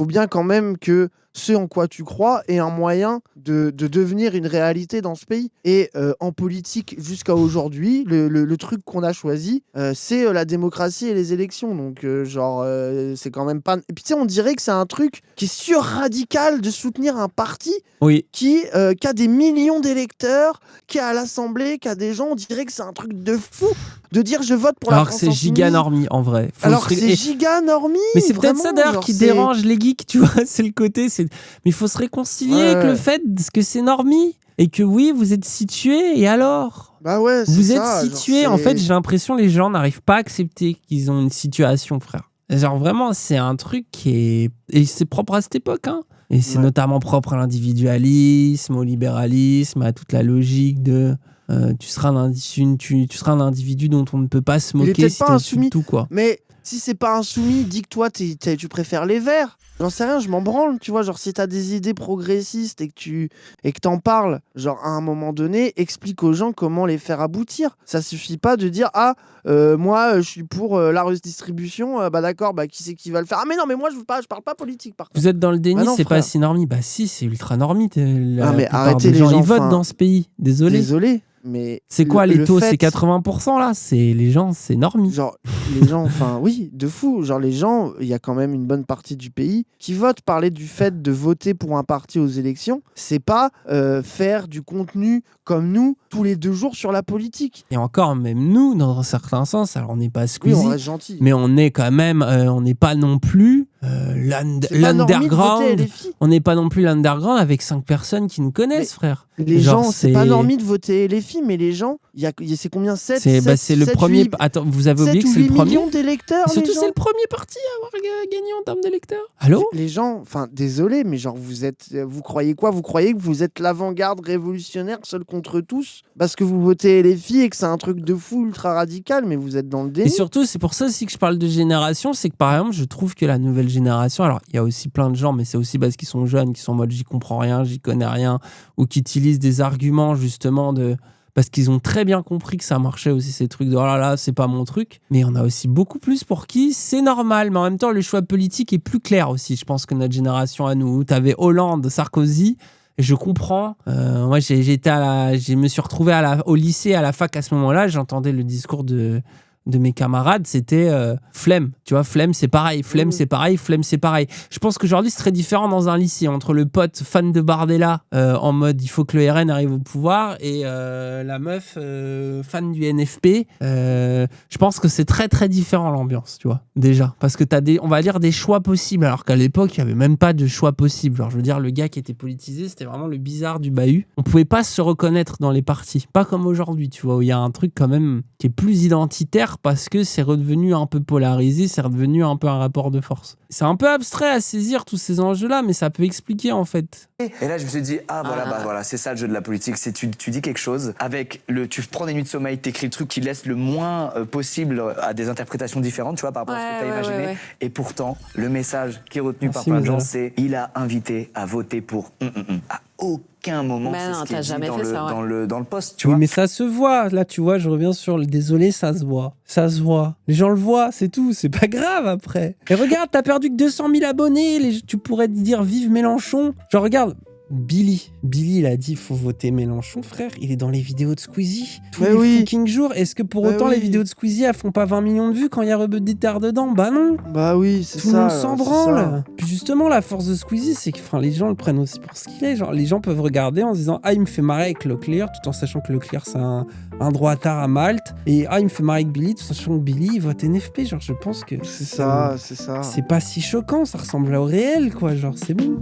faut bien quand même que ce en quoi tu crois est un moyen de devenir une réalité dans ce pays. Et en politique, jusqu'à aujourd'hui, le truc qu'on a choisi, c'est la démocratie et les élections. Donc, c'est quand même pas... Et puis, tu sais, on dirait que c'est un truc qui est sur-radical de soutenir un parti qui a des millions d'électeurs, qui est à l'Assemblée, qui a des gens, on dirait que c'est un truc de fou de dire je vote pour la France insoumise. Alors que c'est giga normie, en vrai. C'est giga normie. Mais c'est peut-être ça d'ailleurs qui dérange les geeks, tu vois, c'est le côté... Mais il faut se réconcilier avec le fait que c'est normie et que oui, vous êtes situé et alors bah ouais, vous êtes situé. En fait, j'ai l'impression que les gens n'arrivent pas à accepter qu'ils ont une situation, frère. Genre vraiment, c'est un truc qui est... Et c'est propre à cette époque, hein. Et c'est notamment propre à l'individualisme, au libéralisme, à toute la logique de tu seras un individu dont on ne peut pas se moquer si t'es au-dessus de tout, quoi. Mais si c'est pas insoumis, dis que toi tu préfères les verts. J'en sais rien, je m'en branle, tu vois, genre si t'as des idées progressistes et que t'en parles, genre à un moment donné, explique aux gens comment les faire aboutir. Ça suffit pas de dire moi je suis pour la redistribution, bah d'accord, bah qui c'est qui va le faire? Ah mais non, mais moi je parle pas politique par contre. Vous êtes dans le déni, non, c'est frère. pas si normie. Bah si, c'est ultra normie. Ah mais arrêtez les gens, ils votent dans ce pays. Désolé. Mais c'est quoi les taux? fait... C'est 80% là. C'est les gens, c'est normie. Genre les gens, enfin oui, de fou. Genre les gens, il y a quand même une bonne partie du pays qui vote. Parler du fait de voter pour un parti aux élections, c'est pas faire du contenu comme nous tous les 2 jours sur la politique. Et encore, même nous, dans un certain sens, alors on n'est pas Squeezie, oui, on reste gentil, mais on est quand même, on n'est pas non plus l'underground. On n'est pas non plus l'underground avec 5 personnes qui nous connaissent, frère. Les gens, c'est pas normé de voter LFI, mais les gens, c'est combien 7 c'est le 7, premier. 8, attends, vous avez oublié que c'est le premier millions d'électeurs. Et surtout, c'est le premier parti à avoir gagné en termes d'électeurs. Allô? Les gens, enfin, désolé, mais genre, vous croyez quoi? Vous croyez que vous êtes l'avant-garde révolutionnaire seul contre tous parce que vous votez LFI et que c'est un truc de fou ultra radical, mais vous êtes dans le déni. Et surtout, c'est pour ça aussi que je parle de génération, c'est que par exemple, je trouve que la nouvelle génération, alors il y a aussi plein de gens, mais c'est aussi parce qu'ils sont jeunes, qui sont en mode j'y comprends rien, j'y connais rien, ou qui utilisent des arguments justement parce qu'ils ont très bien compris que ça marchait aussi, ces trucs de oh là là, c'est pas mon truc. Mais on a aussi beaucoup plus pour qui c'est normal. Mais en même temps, le choix politique est plus clair aussi. Je pense que notre génération à nous, t'avais Hollande, Sarkozy. Je comprends. Moi, je me suis retrouvé au lycée, à la fac à ce moment-là. J'entendais le discours de mes camarades, c'était flemme. Tu vois, flemme, c'est pareil. Flemme, c'est pareil. Flemme, c'est pareil. Je pense qu'aujourd'hui, c'est très différent dans un lycée entre le pote fan de Bardella en mode il faut que le RN arrive au pouvoir et la meuf fan du NFP. Je pense que c'est très, très différent l'ambiance, tu vois, déjà. Parce que t'as on va dire des choix possibles, alors qu'à l'époque, il n'y avait même pas de choix possible. Genre, je veux dire, le gars qui était politisé, c'était vraiment le bizarre du bahut. On pouvait pas se reconnaître dans les partis. Pas comme aujourd'hui, tu vois, où il y a un truc quand même qui est plus identitaire parce que c'est redevenu un peu polarisé, c'est redevenu un peu un rapport de force. C'est un peu abstrait à saisir tous ces enjeux-là, mais ça peut expliquer en fait. Et là, je me suis dit, voilà, c'est ça le jeu de la politique, c'est tu dis quelque chose, tu prends des nuits de sommeil, t'écris le truc qui laisse le moins possible à des interprétations différentes, tu vois, par rapport à ce que t'as imaginé. Ouais. Et pourtant, le message qui est retenu par plein de gens, c'est il a invité à voter pour à aucun moment c'est ce qui est dit dans le post, tu vois. Mais ça se voit, là tu vois, je reviens sur le désolé, ça se voit. Les gens le voient, c'est tout, c'est pas grave après. Et regarde, t'as perdu que 200 000 abonnés, tu pourrais te dire vive Mélenchon. Genre regarde, Billy, il a dit faut voter Mélenchon, frère. Il est dans les vidéos de Squeezie tous les fucking jours. Est-ce que pour autant les vidéos de Squeezie elles font pas 20 millions de vues quand il y a Rebeu d'Éther dedans? Bah non. Bah oui, c'est ça. Tout le monde s'en branle. Puis justement, la force de Squeezie, c'est que les gens le prennent aussi pour ce qu'il est. Genre, les gens peuvent regarder en se disant il me fait marrer avec Leclerc, tout en sachant que Leclerc c'est un droitard à Malte. Et il me fait marrer avec Billy, tout en sachant que Billy il vote NFP. Genre, je pense que c'est ça. C'est pas si choquant, ça ressemble au réel, quoi. Genre, c'est bon.